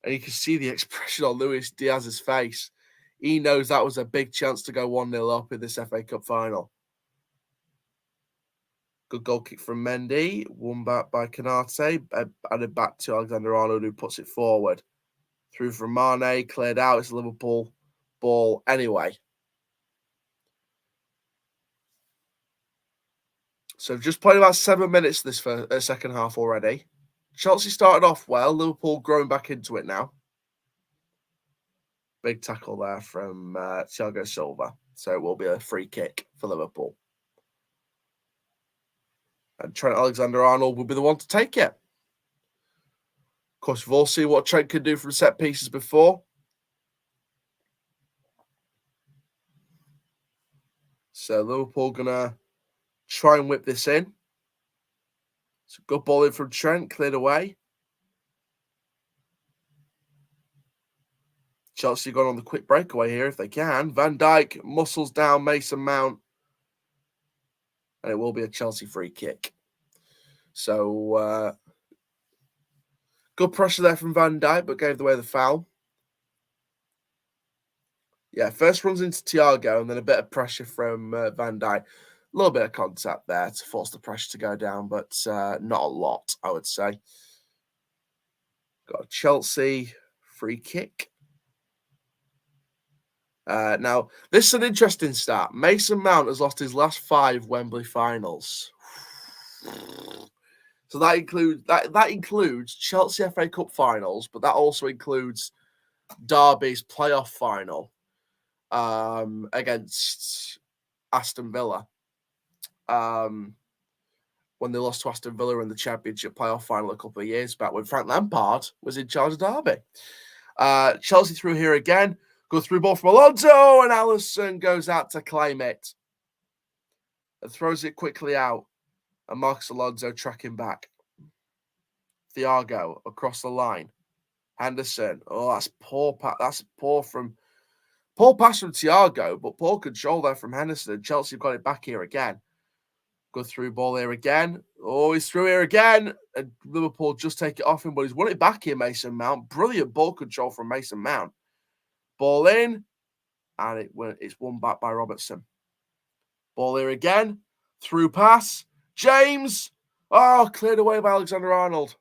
And you can see the expression on Luis Diaz's face. He knows that was a big chance to go 1-0 up in this FA Cup final. Good goal kick from Mendy. Won back by Canate. Added back to Alexander-Arnold, who puts it forward. Through from Mane. Cleared out. It's a Liverpool ball anyway. So just played about 7 minutes this second half already. Chelsea started off well. Liverpool growing back into it now. Big tackle there from Thiago Silva. So it will be a free kick for Liverpool. And Trent Alexander-Arnold will be the one to take it. Of course, we've all seen what Trent can do from set pieces before. So Liverpool going to try and whip this in. It's a good ball in from Trent, cleared away. Chelsea gone on the quick breakaway here if they can. Van Dijk muscles down Mason Mount. And it will be a Chelsea free kick. So, good pressure there from Van Dijk, but gave away the foul. Yeah, first runs into Thiago and then a bit of pressure from Van Dijk. A little bit of contact there to force the pressure to go down, but not a lot, I would say. Got a Chelsea free kick. Now, this is an interesting stat. Mason Mount has lost his last 5 Wembley finals. So that includes Chelsea FA Cup finals, but that also includes Derby's playoff final against Aston Villa. When they lost to Aston Villa in the Championship playoff final a couple of years back when Frank Lampard was in charge of Derby. Chelsea through here again. Go through ball from Alonso, and Alisson goes out to claim it. And throws it quickly out. And Marcus Alonso tracking back. Thiago across the line. Henderson. Oh, that's poor. That's poor pass from Thiago, but poor control there from Henderson. Chelsea got it back here again. Go through ball here again. Oh, he's through here again. And Liverpool just take it off him, but he's won it back here, Mason Mount. Brilliant ball control from Mason Mount. Ball in, and it's won back by Robertson. Ball here again. Through pass. James. Oh, cleared away by Alexander-Arnold.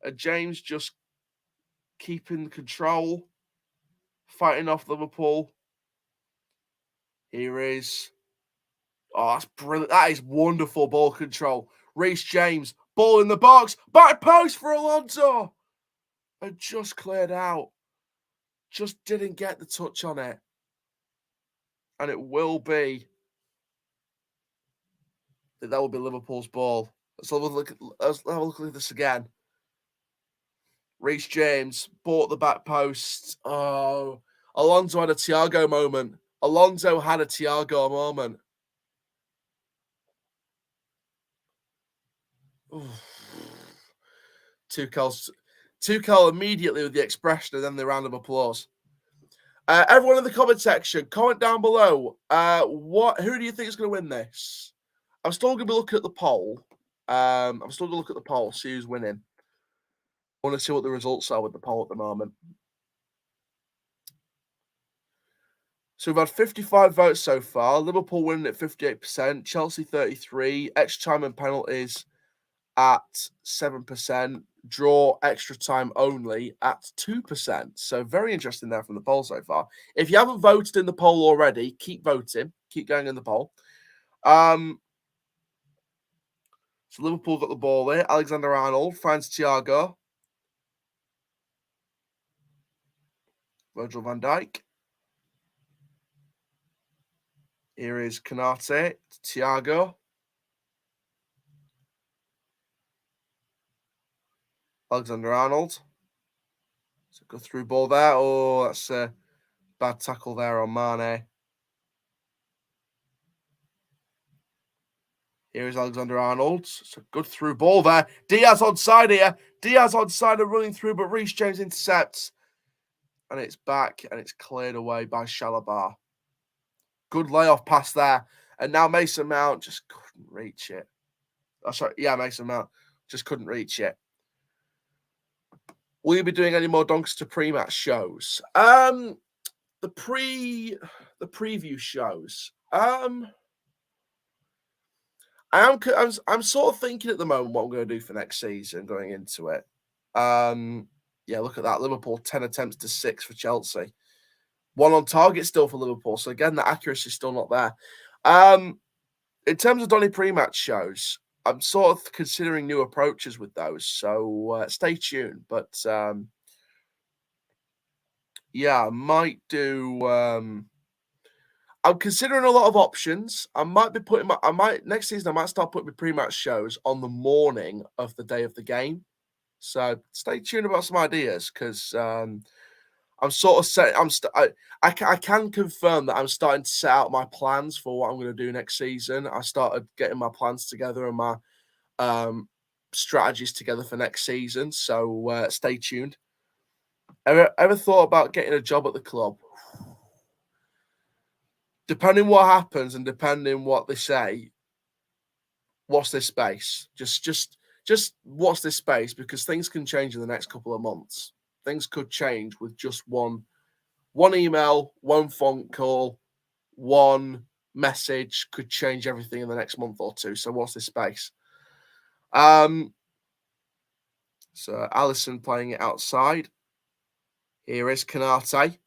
And James just keeping control. Fighting off Liverpool. Here is. Oh, that's brilliant. That is wonderful ball control. Reece James. Ball in the box. Back post for Alonso. And just cleared out. Just didn't get the touch on it. And it will be. That will be Liverpool's ball Let's have a look at this again. Reece James bought the back post. Oh, Alonso had a Thiago moment. Tuchel immediately with the expression and then the round of applause. Everyone in the comment section, comment down below. Who do you think is going to win this? I'm still going to be looking at the poll. See who's winning. I want to see what the results are with the poll at the moment. So we've had 55 votes so far. Liverpool winning at 58%, Chelsea 33%, extra time and penalties at 7%, draw extra time only at 2%. So very interesting there from the poll so far. If you haven't voted in the poll already, keep voting. Keep going in the poll. So Liverpool got the ball there. Alexander-Arnold finds Thiago. Virgil van Dijk. Here is Konate, Thiago. Alexander-Arnold. So go through ball there. Oh, that's a bad tackle there on Mane. Here is Alexander-Arnold. So good through ball there. Diaz onside here. Diaz onside and running through, but Reece James intercepts. And it's back and it's cleared away by Chalobah. Good layoff pass there. And now Mason Mount just couldn't reach it. Oh, sorry. Yeah, Mason Mount just couldn't reach it. Will you be doing any more Doncaster pre-match shows? The preview shows. I'm sort of thinking at the moment what I'm going to do for next season going into it. Yeah, look at that. Liverpool 10 attempts to 6 for Chelsea. 1 on target still for Liverpool. So again, the accuracy is still not there. In terms of Donny pre-match shows, I'm sort of considering new approaches with those. So stay tuned. But yeah, I might do. I'm considering a lot of options. Next season I might start putting my pre-match shows on the morning of the day of the game. So stay tuned about some ideas because I'm sort of set. I can confirm that I'm starting to set out my plans for what I'm going to do next season. I started getting my plans together and my strategies together for next season. So stay tuned. Ever thought about getting a job at the club? Depending what happens and depending what they say, watch this space. Just watch this space because things can change in the next couple of months. Things could change with just one email, one phone call, one message could change everything in the next month or two. So watch this space. So Allison playing it outside. Here is Konate.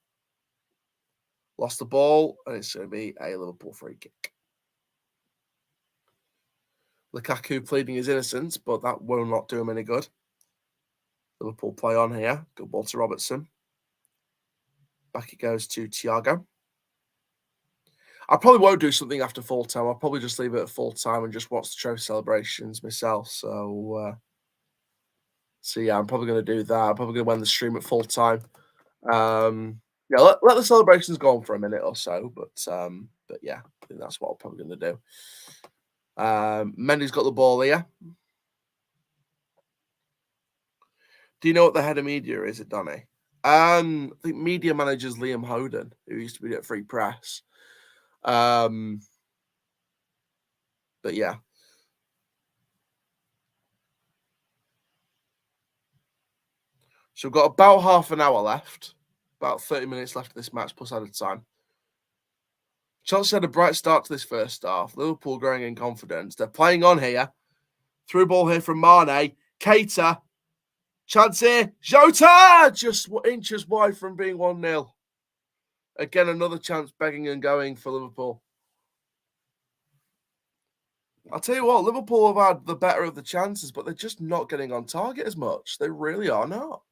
Lost the ball, and it's going to be a Liverpool free kick. Lukaku pleading his innocence, but that will not do him any good. Liverpool play on here. Good ball to Robertson. Back it goes to Thiago. I probably won't do something after full time. I'll probably just leave it at full time and just watch the trophy celebrations myself. So yeah, I'm probably going to do that. I'm probably going to end the stream at full time. Yeah, let the celebrations go on for a minute or so. But yeah, I think that's what I'm probably going to do. Mendy's got the ball here. Do you know what the head of media is at Donny? I think media manager's Liam Hoden, who used to be at Free Press. But yeah. So we've got about half an hour left. About 30 minutes left of this match plus added time. Chelsea had a bright start to this first half. Liverpool growing in confidence. They're playing on here. Through ball here from Mane. Keita. Chance here. Jota! Just inches wide from being 1-0. Again, another chance begging and going for Liverpool. I'll tell you what, Liverpool have had the better of the chances, but they're just not getting on target as much. They really are not.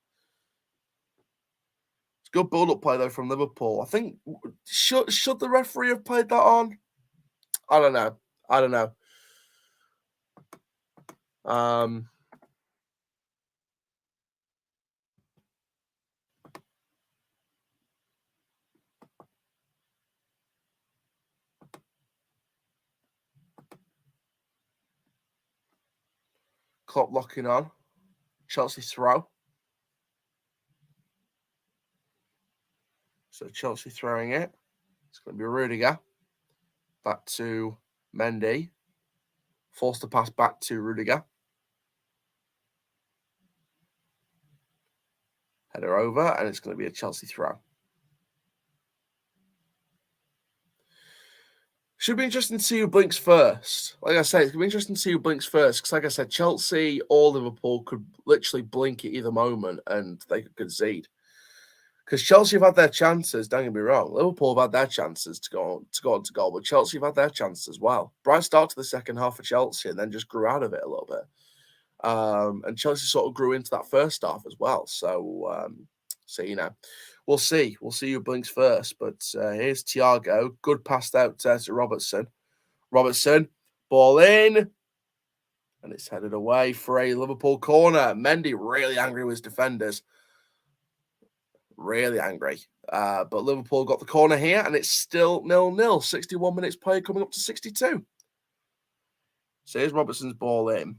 It's good build-up play, though, from Liverpool. I think, should the referee have played that on? I don't know. Klopp locking on. Chelsea throw. So Chelsea throwing it. It's going to be Rudiger. Back to Mendy. Forced to pass back to Rudiger. Header over, and it's going to be a Chelsea throw. Should be interesting to see who blinks first. Like I said, it's going to be interesting to see who blinks first. Because like I said, Chelsea or Liverpool could literally blink at either moment and they could concede. Because Chelsea have had their chances, don't get me wrong. Liverpool have had their chances to go on to goal, but Chelsea have had their chances as well. Bright start to the second half for Chelsea and then just grew out of it a little bit. And Chelsea sort of grew into that first half as well. So, you know, we'll see. We'll see who blinks first. But here's Thiago. Good pass out to Robertson. Robertson, ball in. And it's headed away for a Liverpool corner. Mendy really angry with his defenders. Really angry. But Liverpool got the corner here, and it's still 0-0. 61 minutes play coming up to 62. So here's Robertson's ball in.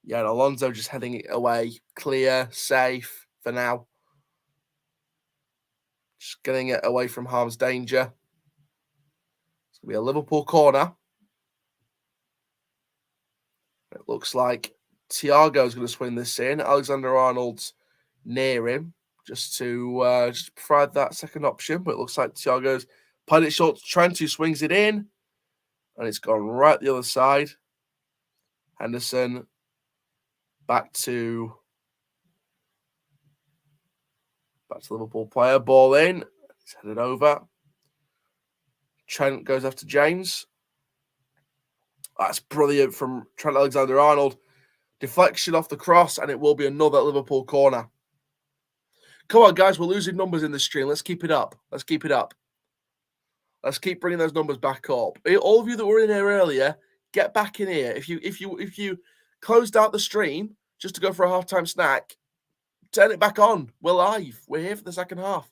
Yeah, and Alonso just heading it away. Clear, safe for now. Just getting it away from harm's danger. It's going to be a Liverpool corner. It looks like Thiago's going to swing this in. Alexander-Arnold's near him just to provide that second option. But it looks like Thiago's played it short to Trent, who swings it in. And it's gone right the other side. Henderson back to Liverpool player. Ball in. It's headed over. Trent goes after James. That's brilliant from Trent Alexander-Arnold. Deflection off the cross, and it will be another Liverpool corner. Come on, guys. We're losing numbers in the stream. Let's keep it up. Let's keep it up. Let's keep bringing those numbers back up. All of you that were in here earlier, get back in here. If you closed out the stream just to go for a halftime snack, turn it back on. We're live. We're here for the second half.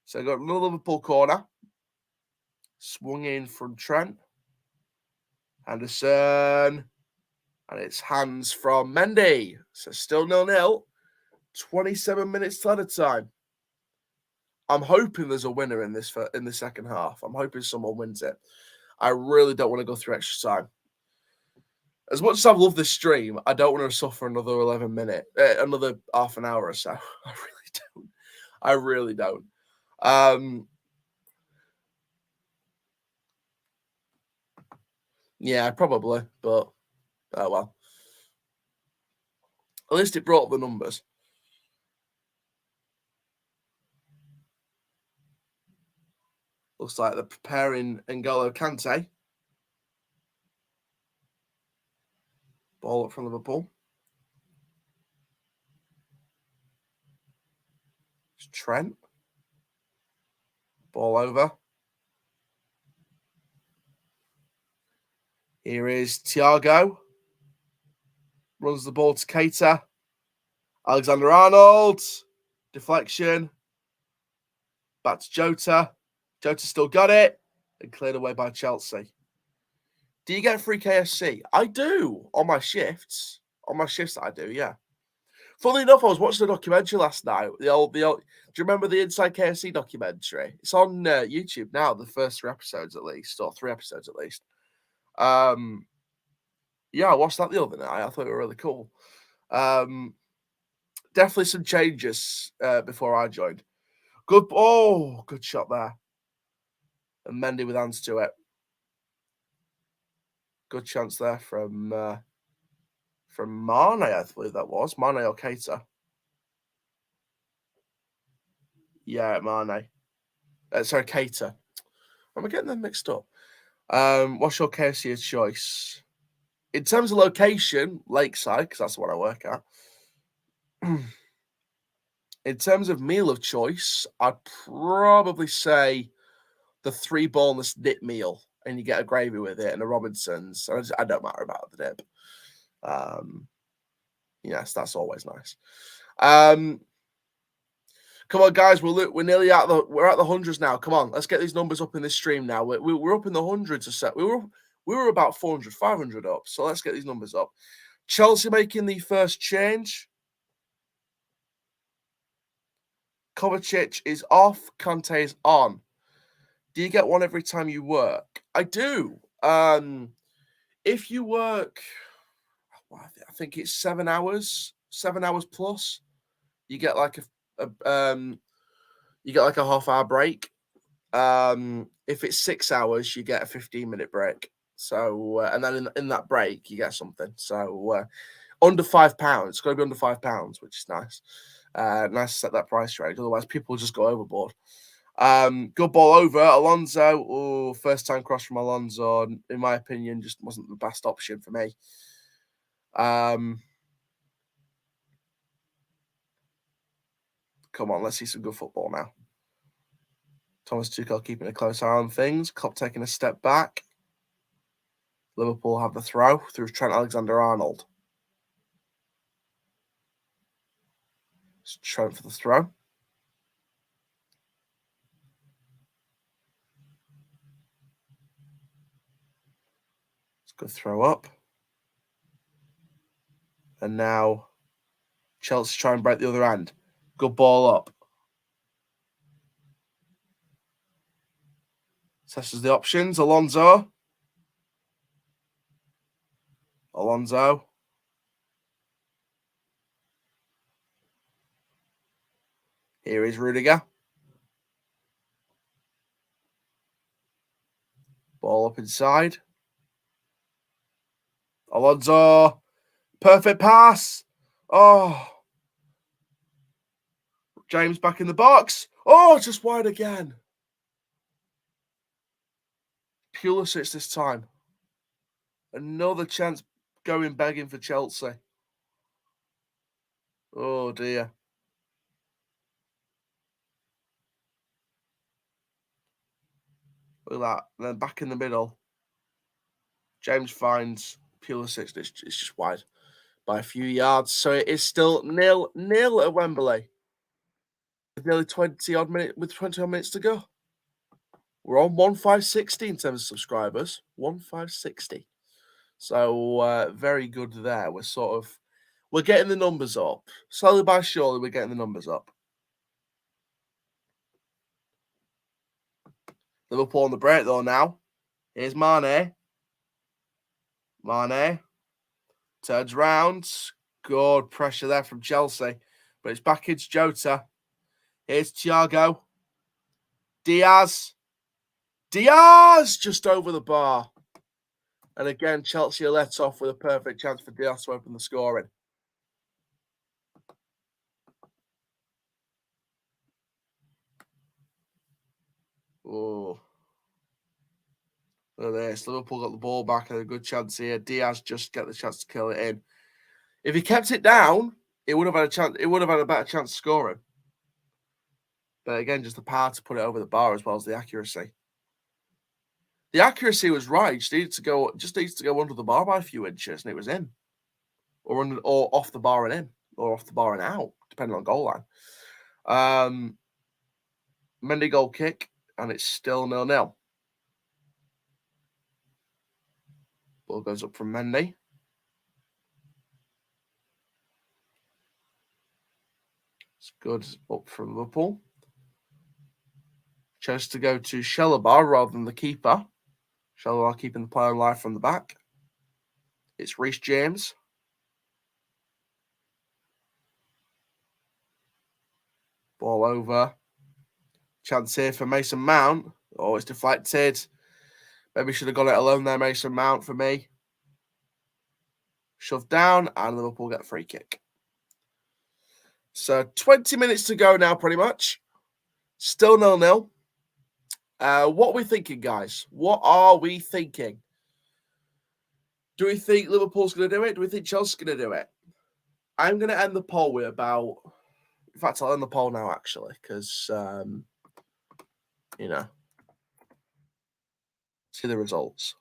So I got another Liverpool corner. Swung in from Trent. Henderson. And it's hands from Mendy. So still 0-0. 27 minutes till added time. I'm hoping there's a winner in the second half. I'm hoping someone wins it. I really don't want to go through extra time. As much as I've loved this stream, I don't want to suffer another 11 minutes, another half an hour or so. I really don't. Yeah, probably, but oh well. At least it brought up the numbers. Looks like they're preparing N'Golo Kante. Ball up from Liverpool. It's Trent. Ball over. Here is Thiago. Runs the ball to Keita. Alexander-Arnold. Deflection. Back to Jota. Jota still got it. And cleared away by Chelsea. Do you get free KFC? I do. On my shifts. On my shifts I do, yeah. Funnily enough, I was watching a documentary last night. The old. Do you remember the Inside KFC documentary? It's on YouTube now, the first 3 episodes at least, or 3 episodes at least. Yeah, I watched that the other night. I thought it was really cool. Definitely some changes before I joined. Good shot there. And Mendy with hands to it. Good chance there from Mane, I believe that was. Mane or Keita. Yeah, Mane. Sorry, Keita. Am I getting them mixed up? What's your KFC choice? In terms of location, Lakeside, because that's what I work at. In terms of meal of choice, I'd probably say the 3 boneless dip meal and you get a gravy with it and a Robinson's. So I don't matter about the dip. Yes, that's always nice. Come on, guys, we're nearly we're at the hundreds now. Come on, let's get these numbers up in this stream now. We're up in the hundreds or so. We were about 400, 500 up. So let's get these numbers up. Chelsea making the first change. Kovacic is off. Conte is on. Do you get one every time you work? I do. If you work, I think it's 7 hours plus, you get like a half-hour break. If it's 6 hours, you get a 15-minute break. So and then in that break, you get something. So under £5, it's got to be under £5, which is nice. Nice to set that price range. Otherwise, people just go overboard. Good ball over Alonso. Oh, first time cross from Alonso. In my opinion, just wasn't the best option for me. Come on, let's see some good football now. Thomas Tuchel keeping a close eye on things. Klopp taking a step back. Liverpool have the throw through Trent Alexander-Arnold. It's Trent for the throw. It's a good throw up. And now Chelsea try and break the other end. Good ball up. Assesses the options. Alonso. Here is Rudiger. Ball up inside. Alonso. Perfect pass. Oh. James back in the box. Oh, just wide again. Pulisic this time. Another chance going begging for Chelsea. Oh, dear. Look at that. And then back in the middle. James finds Pulisic. It's just wide by a few yards. So it is still 0-0 at Wembley. With nearly 20-odd minutes to go. We're on 1560 in terms of subscribers. 1560. So very good there. We're getting the numbers up. Slowly by surely, we're getting the numbers up. Liverpool on the break though now. Here's Mane. Mane turns round. Good pressure there from Chelsea. But it's back into Jota. Here's Thiago. Diaz just over the bar. And again, Chelsea are let off with a perfect chance for Diaz to open the scoring. Oh. Look at this. Liverpool got the ball back and a good chance here. Diaz just get the chance to kill it in. If he kept it down, it would have had a chance. It would have had a better chance of scoring. But again, just the power to put it over the bar as well as the accuracy. The accuracy was right. Just needs to go under the bar by a few inches, and it was in, or off the bar and in, or off the bar and out, depending on goal line. Mendy goal kick, and it's still 0-0. Ball goes up from Mendy. It's good up from Liverpool. Chose to go to Chalobah rather than the keeper. Chalobah keeping the player alive from the back. It's Reece James. Ball over. Chance here for Mason Mount. Oh, it's deflected. Maybe should have got it alone there, Mason Mount, for me. Shoved down, and Liverpool get a free kick. So 20 minutes to go now, pretty much. Still 0-0. What are we thinking, guys? What are we thinking? Do we think Liverpool's going to do it? Do we think Chelsea's going to do it? I'm going to end the poll with about... In fact, I'll end the poll now, actually, because, See the results.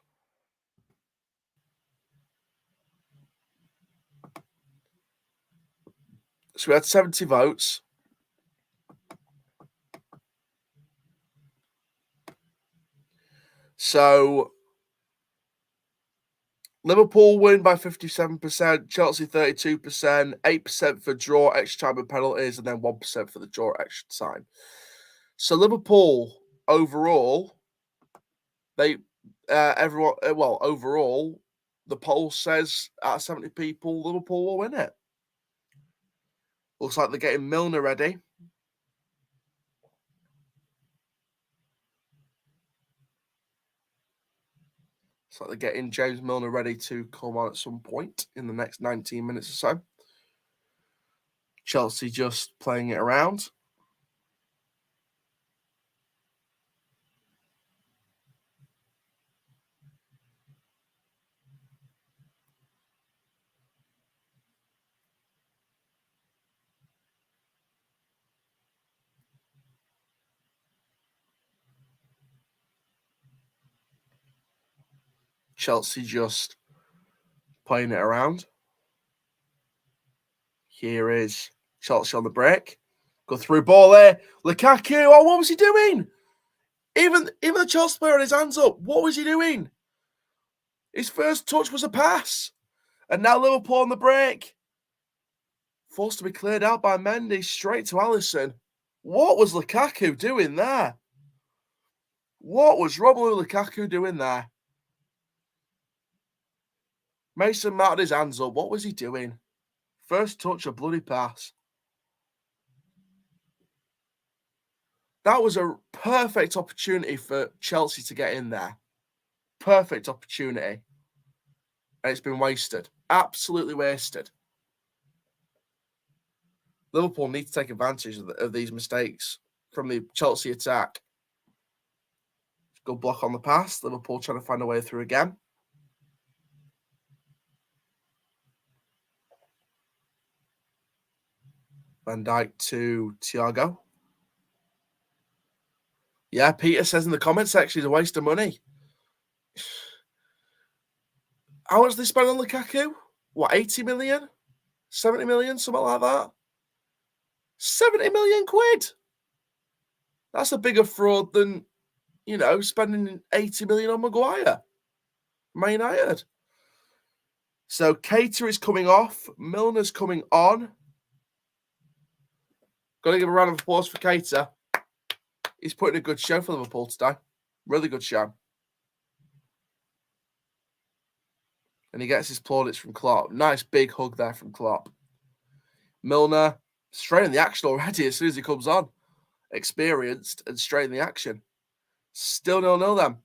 So we had 70 votes. So Liverpool win by 57%, Chelsea 32%, 8% for draw, extra time and penalties, and then 1% for the draw extra time. So Liverpool overall, overall, the poll says out of 70 people, Liverpool will win it. Looks like they're getting Milner ready. Looks like they're getting James Milner ready to come on at some point in the next 19 minutes or so. Chelsea just playing it around. Chelsea just playing it around. Here is Chelsea on the break. Go through ball there. Lukaku. Oh, what was he doing? Even the Chelsea player had his hands up. What was he doing? His first touch was a pass. And now Liverpool on the break. Forced to be cleared out by Mendy straight to Alisson. What was Lukaku doing there? What was Romelu Lukaku doing there? Mason Mount had his hands up. What was he doing? First touch, a bloody pass. That was a perfect opportunity for Chelsea to get in there. Perfect opportunity. And it's been wasted. Absolutely wasted. Liverpool need to take advantage of these mistakes from the Chelsea attack. Good block on the pass. Liverpool trying to find a way through again. Van Dijk to Thiago. Yeah, Peter says in the comment section, it's a waste of money. How much they spend on Lukaku? What, 80 million? 70 million? Something like that? 70 million quid! That's a bigger fraud than, spending 80 million on Maguire. Man United. So Keita is coming off. Milner's coming on. Got to give a round of applause for Keita. He's putting a good show for Liverpool today. Really good show. And he gets his plaudits from Klopp. Nice big hug there from Klopp. Milner, straight in the action already as soon as he comes on. Experienced and straight in the action. Still 0-0 then.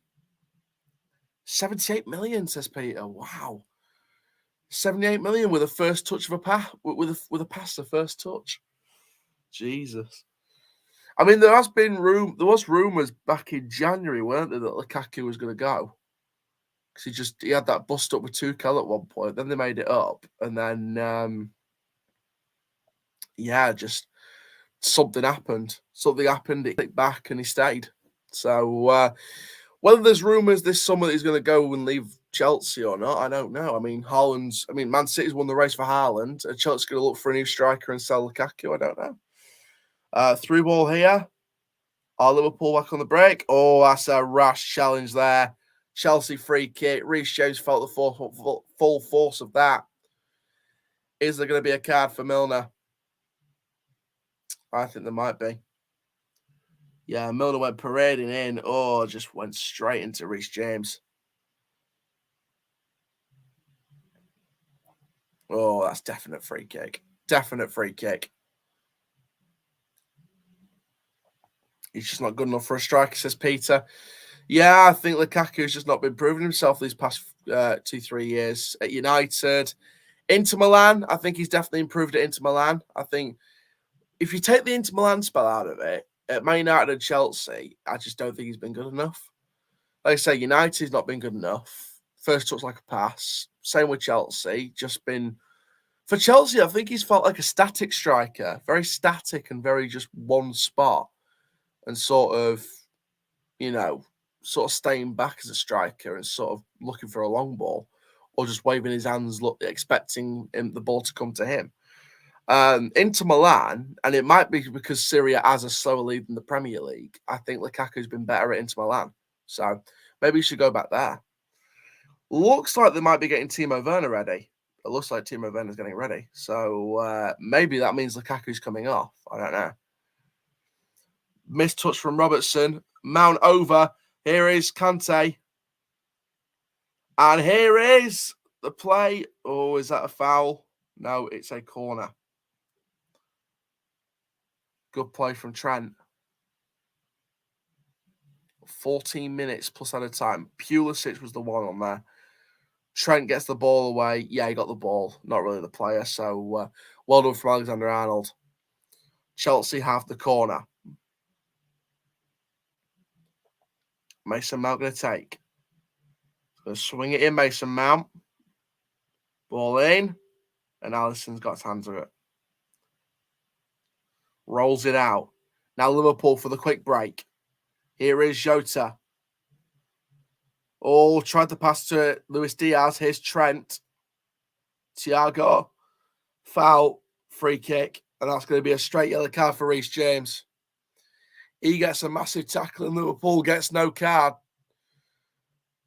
78 million, says Peter. Wow. 78 million with a first touch of a pass, with a pass, the first touch. Jesus. I mean, there was rumours back in January, weren't there, that Lukaku was going to go? Because he had that bust up with Tuchel at one point. Then they made it up, and then just something happened. Something happened. He clicked back and he stayed. So whether there's rumours this summer that he's going to go and leave Chelsea or not, I don't know. I mean, Man City's won the race for Haaland. Are Chelsea going to look for a new striker and sell Lukaku? I don't know. Through ball here. Are Liverpool back on the break? Oh, that's a rash challenge there. Chelsea free kick. Reece James felt the full force of that. Is there going to be a card for Milner? I think there might be. Yeah, Milner went parading in. Oh, just went straight into Reece James. Oh, that's definite free kick. Definite free kick. He's just not good enough for a striker, says Peter. Yeah, I think Lukaku's just not been proving himself these past 2-3 years at United. Inter Milan, I think he's definitely improved at Inter Milan. I think if you take the Inter Milan spell out of it, at Man United and Chelsea, I just don't think he's been good enough. Like I say, United's not been good enough. First touch like a pass. Same with Chelsea. Just been... For Chelsea, I think he's felt like a static striker. Very static and very just one spot. And sort of, sort of staying back as a striker and sort of looking for a long ball, or just waving his hands, expecting the ball to come to him. Inter Milan, and it might be because Syria has a slower lead than the Premier League. I think Lukaku's been better at Inter Milan, so maybe you should go back there. Looks like they might be getting Timo Werner ready. It looks like Timo Werner's getting ready, so maybe that means Lukaku's coming off. I don't know. Missed touch from Robertson. Mount over. Here is Kante. And here is the play. Oh, is that a foul? No, it's a corner. Good play from Trent. 14 minutes plus added time. Pulisic was the one on there. Trent gets the ball away. Yeah, he got the ball. Not really the player. So well done from Alexander-Arnold. Chelsea have the corner. Mason Mount going to take. Going to swing it in, Mason Mount. Ball in. And Alisson's got his hands on it. Rolls it out. Now Liverpool for the quick break. Here is Jota. Oh, tried to pass to Luis Diaz. Here's Trent. Thiago. Foul. Free kick. And that's going to be a straight yellow card for Reece James. He gets a massive tackle and Liverpool gets no card.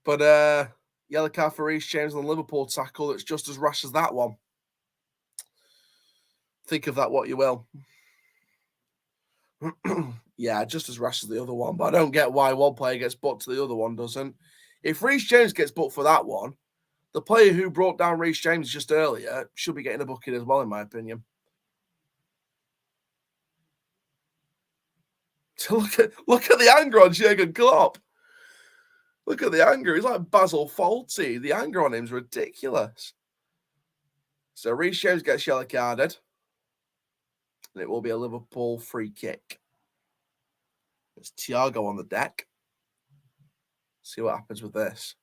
But yellow card for Reece James on the Liverpool tackle. It's just as rash as that one. Think of that what you will. Yeah, just as rash as the other one. But I don't get why one player gets booked to the other one doesn't. If Reece James gets booked for that one, the player who brought down Reece James just earlier should be getting a booking as well, in my opinion. So look at the anger on Jürgen Klopp. Look at the anger. He's like Basil Fawlty. The anger on him is ridiculous. So Reece James gets yellow carded. And it will be a Liverpool free kick. It's Thiago on the deck. See what happens with this.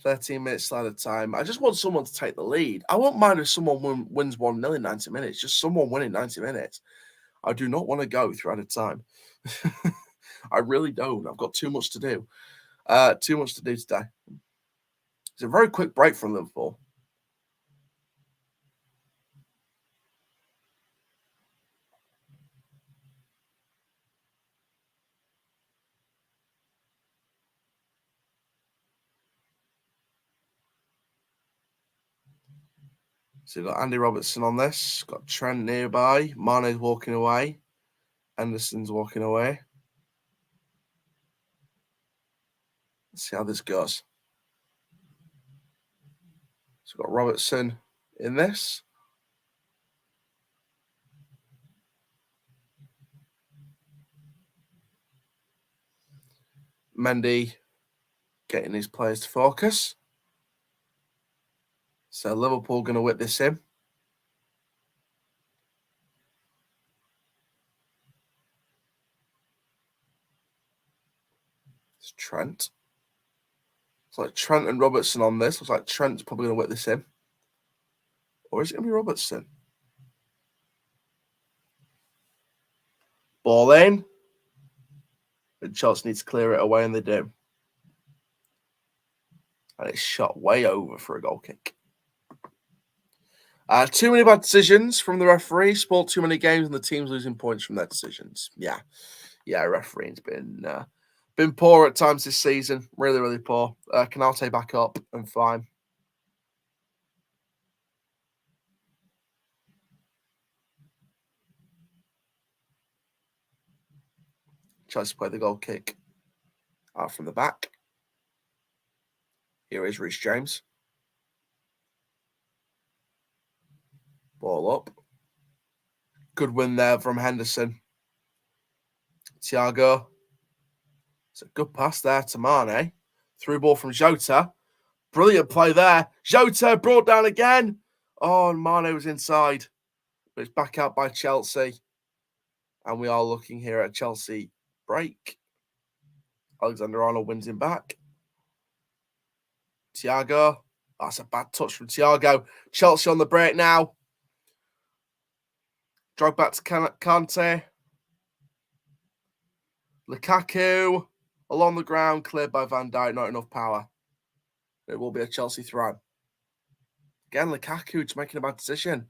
13 minutes added time. I just want someone to take the lead. I won't mind if someone wins 1-0 in 90 minutes. Just someone winning 90 minutes. I do not want to go through added time. I really don't. I've got too much to do. Too much to do today. It's a very quick break from Liverpool. So you've got Andy Robertson on this. Got Trent nearby. Mane's walking away. Anderson's walking away. Let's see how this goes. So we've got Robertson in this. Mendy getting his players to focus. So Liverpool going to whip this in. It's Trent. It's like Trent and Robertson on this. Looks like Trent's probably going to whip this in. Or is it going to be Robertson? Ball in. And Chelsea needs to clear it away, and they do. And it's shot way over for a goal kick. Too many bad decisions from the referee. Spoiled too many games, and the team's losing points from their decisions. Yeah, refereeing's been poor at times this season. Really, really poor. Canate back up and fine. Tries to play the goal kick out from the back. Here is Reece James. Ball up. Good win there from Henderson. Thiago. It's a good pass there to Mane. Through ball from Jota. Brilliant play there. Jota brought down again. Oh, and Mane was inside. But it's back out by Chelsea. And we are looking here at Chelsea break. Alexander-Arnold wins him back. Thiago. That's a bad touch from Thiago. Chelsea on the break now. Drag back to Kante. Lukaku. Along the ground, cleared by Van Dijk, not enough power. It will be a Chelsea throw. Again, Lukaku just making a bad decision.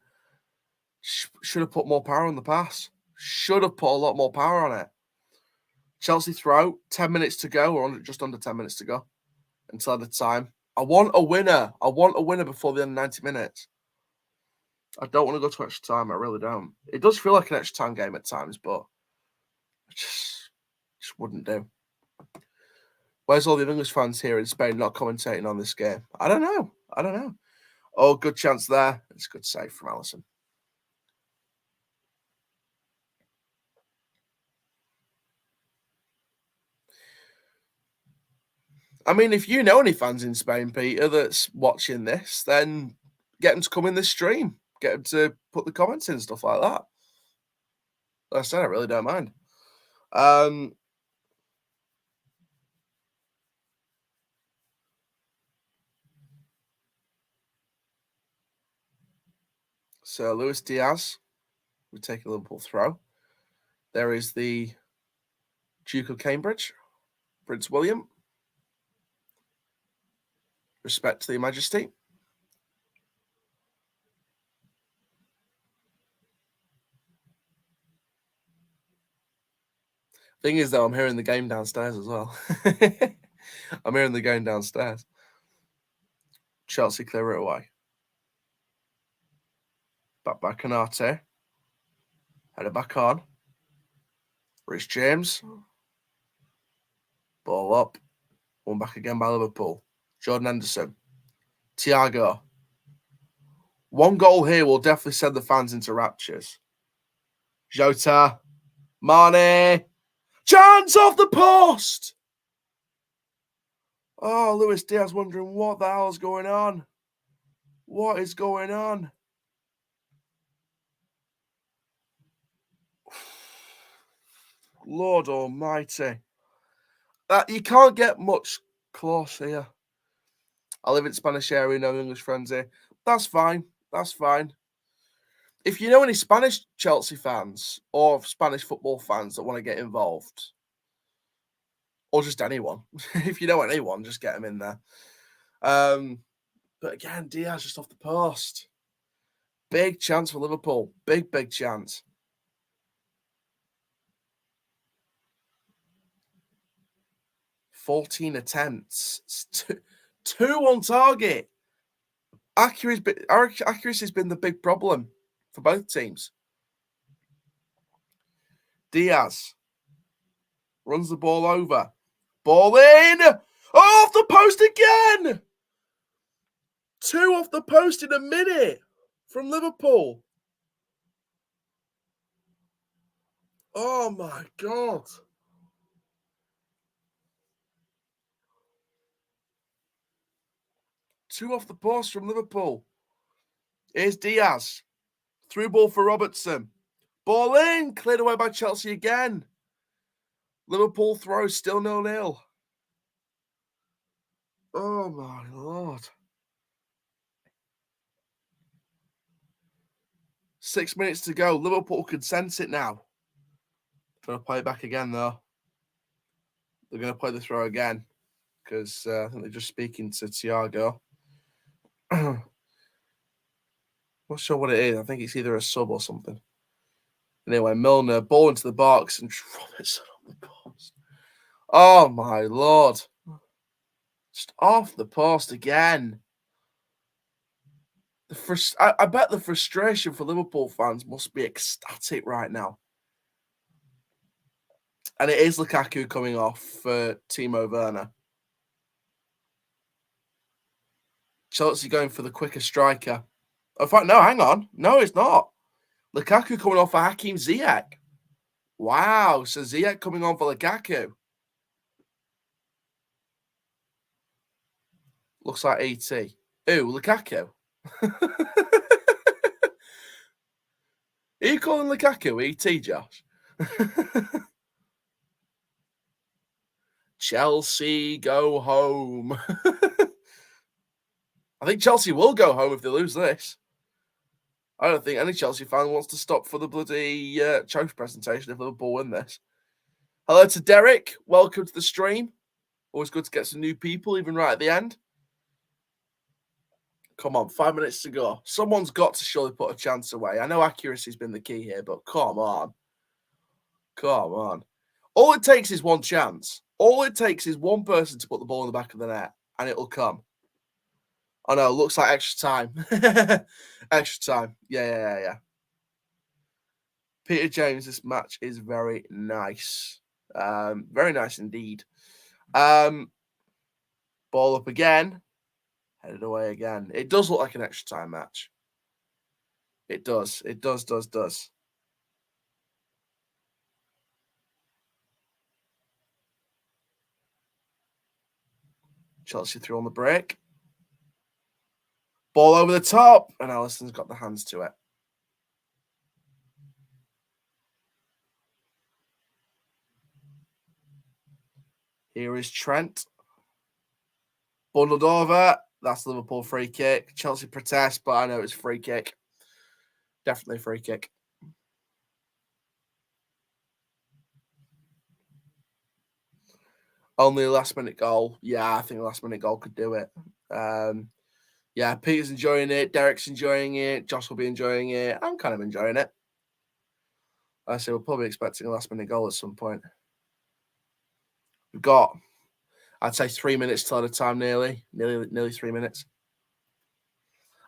Should have put more power on the pass. Should have put a lot more power on it. Chelsea throw, 10 minutes to go, or just under 10 minutes to go until the time. I want a winner. I want a winner before the end of 90 minutes. I don't want to go to extra time. I really don't. It does feel like an extra time game at times, but it just wouldn't do. Where's all the English fans here in Spain not commentating on this game? I don't know. Oh, good chance there. It's a good save from Alisson. I mean, if you know any fans in Spain, Peter, that's watching this, then get them to come in this stream. Get them to put the comments in and stuff like that. Like I said, I really don't mind. So Luis Diaz would take a Liverpool throw. There is the Duke of Cambridge, Prince William. Respect to the Majesty. Thing is, though, I'm hearing the game downstairs as well. I'm hearing the game downstairs. Chelsea clear it away. Back by Canate. Header back on. Rich James. Ball up. One back again by Liverpool. Jordan Henderson. Thiago. One goal here will definitely send the fans into raptures. Jota. Mane. Chance off the post! Oh, Luis Diaz wondering what the hell's going on. What is going on? Lord almighty. You can't get much closer here. I live in Spanish area, no English friends here. That's fine. If you know any Spanish Chelsea fans or Spanish football fans that want to get involved, or just anyone, if you know anyone, just get them in there. But again, Diaz just off the post. Big chance for Liverpool. Big chance. 14 attempts. Two on target. Accuracy's been the big problem for both teams. Diaz runs the ball over. Ball in! Oh, off the post again! 2 off the post in a minute from Liverpool. Oh my God. Two off the post from Liverpool. Here's Diaz. Through ball for Robertson. Ball in. Cleared away by Chelsea again. Liverpool throws still 0-0. Oh my Lord. 6 minutes to go. Liverpool can sense it now. Trying to play it back again, though. They're going to play the throw again because I think they're just speaking to Thiago. Not sure what it is. I think it's either a sub or something. Anyway, Milner, ball into the box and Robertson on the post. Oh my Lord. Just off the post again. I bet the frustration for Liverpool fans must be ecstatic right now. And it is Lukaku coming off for Timo Werner. Chelsea going for the quicker striker. In fact, no, hang on. No, it's not. Lukaku coming off for Hakim Ziyech. Wow, so Ziyech coming on for Lukaku. Looks like ET. Ooh, Lukaku. Are you calling Lukaku ET, Josh? Chelsea go home. I think Chelsea will go home if they lose this. I don't think any Chelsea fan wants to stop for the bloody trophy presentation if Liverpool win this. Hello to Derek. Welcome to the stream. Always good to get some new people, even right at the end. Come on, 5 minutes to go. Someone's got to surely put a chance away. I know accuracy's been the key here, but come on. Come on. All it takes is one chance. All it takes is one person to put the ball in the back of the net, and it'll come. Oh, no, looks like extra time. Extra time. Yeah. Peter James, this match is very nice. Very nice indeed. Ball up again. Headed away again. It does look like an extra time match. It does. It does. Chelsea through on the break. Ball over the top. And Alisson's got the hands to it. Here is Trent. Bundled over. That's Liverpool free kick. Chelsea protest, but I know it's free kick. Definitely free kick. Only a last-minute goal. Yeah, I think a last-minute goal could do it. Yeah, Peter's enjoying it. Derek's enjoying it. Josh will be enjoying it. I'm kind of enjoying it. I say we're probably expecting a last-minute goal at some point. We've got, I'd say, 3 minutes till the time, nearly 3 minutes.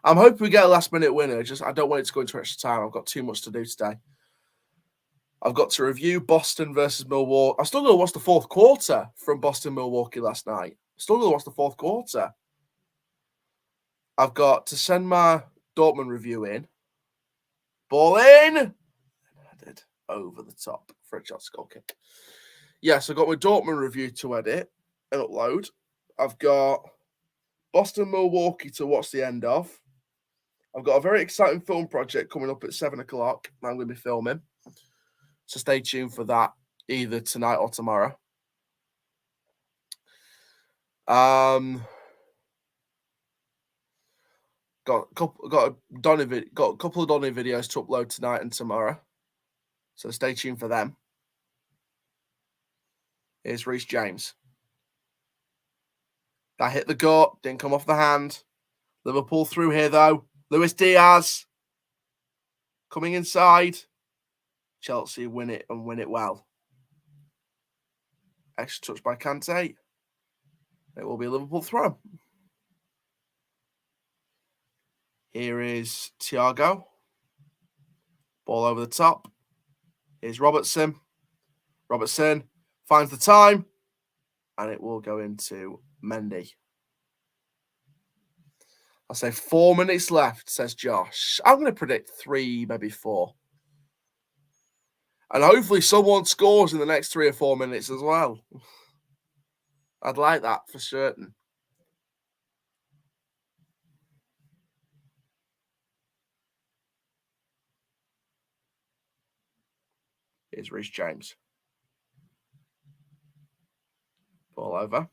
I'm hoping we get a last-minute winner. Just I don't want it to go into extra time. I've got too much to do today. I've got to review Boston versus Milwaukee. I'm still going to watch the fourth quarter from Boston-Milwaukee last night. Still going to watch the fourth quarter. I've got to send my Dortmund review in. Ball in. And headed over the top for a Chelsea goal kick. Yes, I've got my Dortmund review to edit and upload. I've got Boston-Milwaukee to watch the end of. I've got a very exciting film project coming up at 7 o'clock. I'm going to be filming. So stay tuned for that either tonight or tomorrow. Got a couple of Donny videos to upload tonight and tomorrow. So stay tuned for them. Here's Reece James. That hit the gut, didn't come off the hand. Liverpool through here though. Luis Diaz coming inside. Chelsea win it and win it well. Extra touch by Kante. It will be a Liverpool throw. Here is Thiago. Ball over the top. Here's Robertson. Robertson finds the time. And it will go into Mendy. I'll say 4 minutes left, says Josh. I'm going to predict 3, maybe 4. And hopefully someone scores in the next 3 or 4 minutes as well. I'd like that for certain. Here's Reece James. Ball over.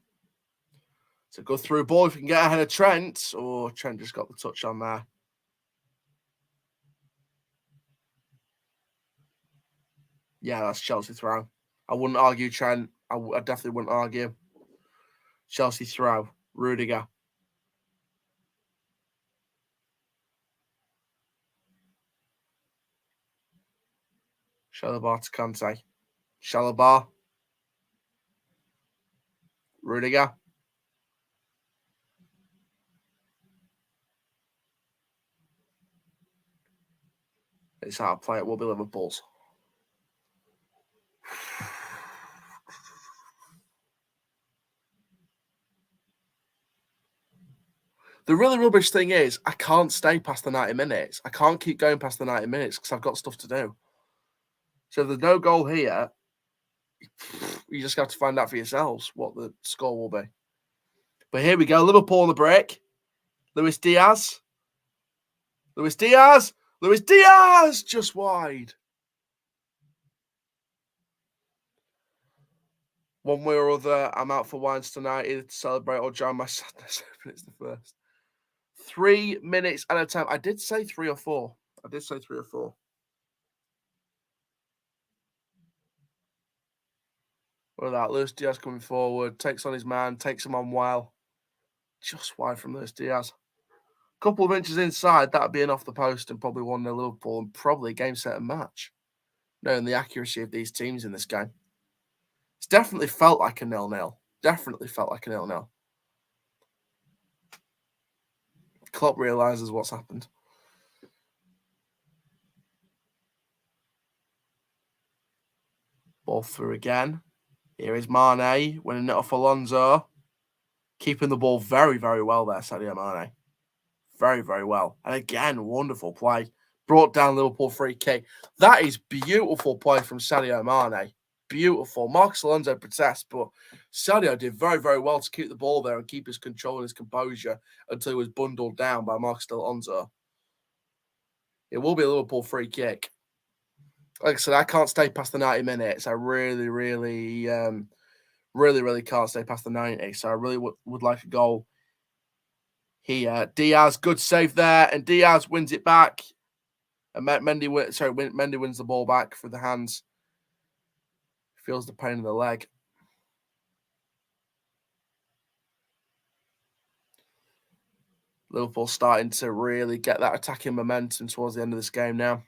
It's a good through ball if you can get ahead of Trent. Oh, Trent just got the touch on there. Yeah, that's Chelsea throw. I wouldn't argue Trent. I definitely wouldn't argue. Chelsea throw. Rudiger. Chalobah to Kante. Chalobah. Rudiger. It's how I play it. Will be Liverpool's. The really rubbish thing is I can't stay past the 90 minutes. I can't keep going past the 90 minutes because I've got stuff to do. So if there's no goal here, you just have to find out for yourselves what the score will be. But here we go. Liverpool on the break. Luis Diaz. Luis Diaz. Luis Diaz! Just wide. One way or other, I'm out for wines tonight, either to celebrate or drown my sadness. It's the first. 3 minutes at a time. I did say 3 or 4. I did say 3 or 4. Look at that. Luis Diaz coming forward, takes on his man, takes him on well. Just wide from Luis Diaz. Couple of inches inside, that'd be an off the post and probably 1-0 Liverpool and probably a game, set, and match. Knowing the accuracy of these teams in this game. It's definitely felt like a 0-0. Definitely felt like a 0-0. Klopp realises what's happened. Ball through again. Here is Mane winning it off Alonso. Keeping the ball very, very well there, Sadio Mane. Very, very well. And again, wonderful play. Brought down Liverpool free kick. That is beautiful play from Sadio Mane. Beautiful. Marcus Alonso protests, but Sadio did very, very well to keep the ball there and keep his control and his composure until he was bundled down by Marcus Alonso. It will be a Liverpool free kick. Like I said, I can't stay past the 90 minutes. I really, really can't stay past the 90. So I really would like a goal here. Diaz, good save there, and Diaz wins it back. And Mendy wins the ball back for the hands. Feels the pain in the leg. Liverpool starting to really get that attacking momentum towards the end of this game now.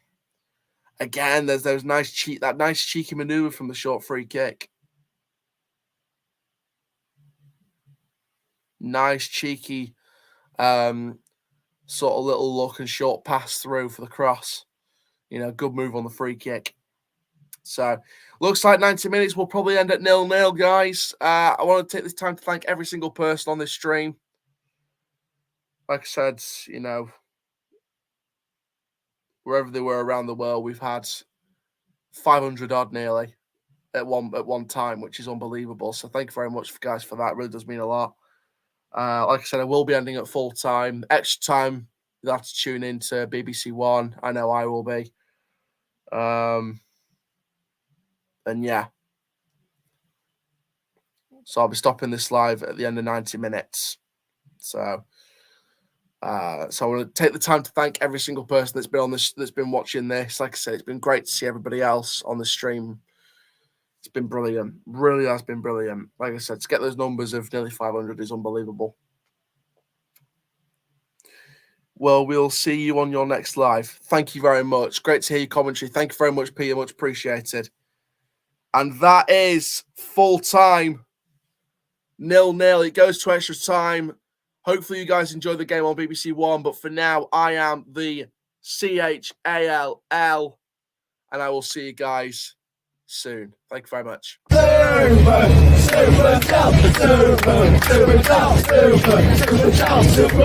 Again, there's that nice cheeky maneuver from the short free kick. Nice cheeky sort of little look and short pass through for the cross. Good move on the free kick. So, looks like 90 minutes will probably end at 0-0, guys. I want to take this time to thank every single person on this stream. Like I said, wherever they were around the world, we've had 500 odd nearly at one time, which is unbelievable. So, thank you very much, guys, for that. It really does mean a lot. Like I said, I will be ending at full time. Extra time, you'll have to tune in to BBC One. I know I will be. And yeah. So I'll be stopping this live at the end of 90 minutes. So I want to take the time to thank every single person that's been on this, that's been watching this. Like I said, it's been great to see everybody else on the stream. It's been brilliant. Really has been brilliant. Like I said, to get those numbers of nearly 500 is unbelievable. Well, we'll see you on your next live. Thank you very much. Great to hear your commentary. Thank you very much, Peter. Much appreciated. And that is full time. 0-0. It goes to extra time. Hopefully you guys enjoy the game on BBC One. But for now, I am the CHALL. And I will see you guys soon. Thank you very much. Super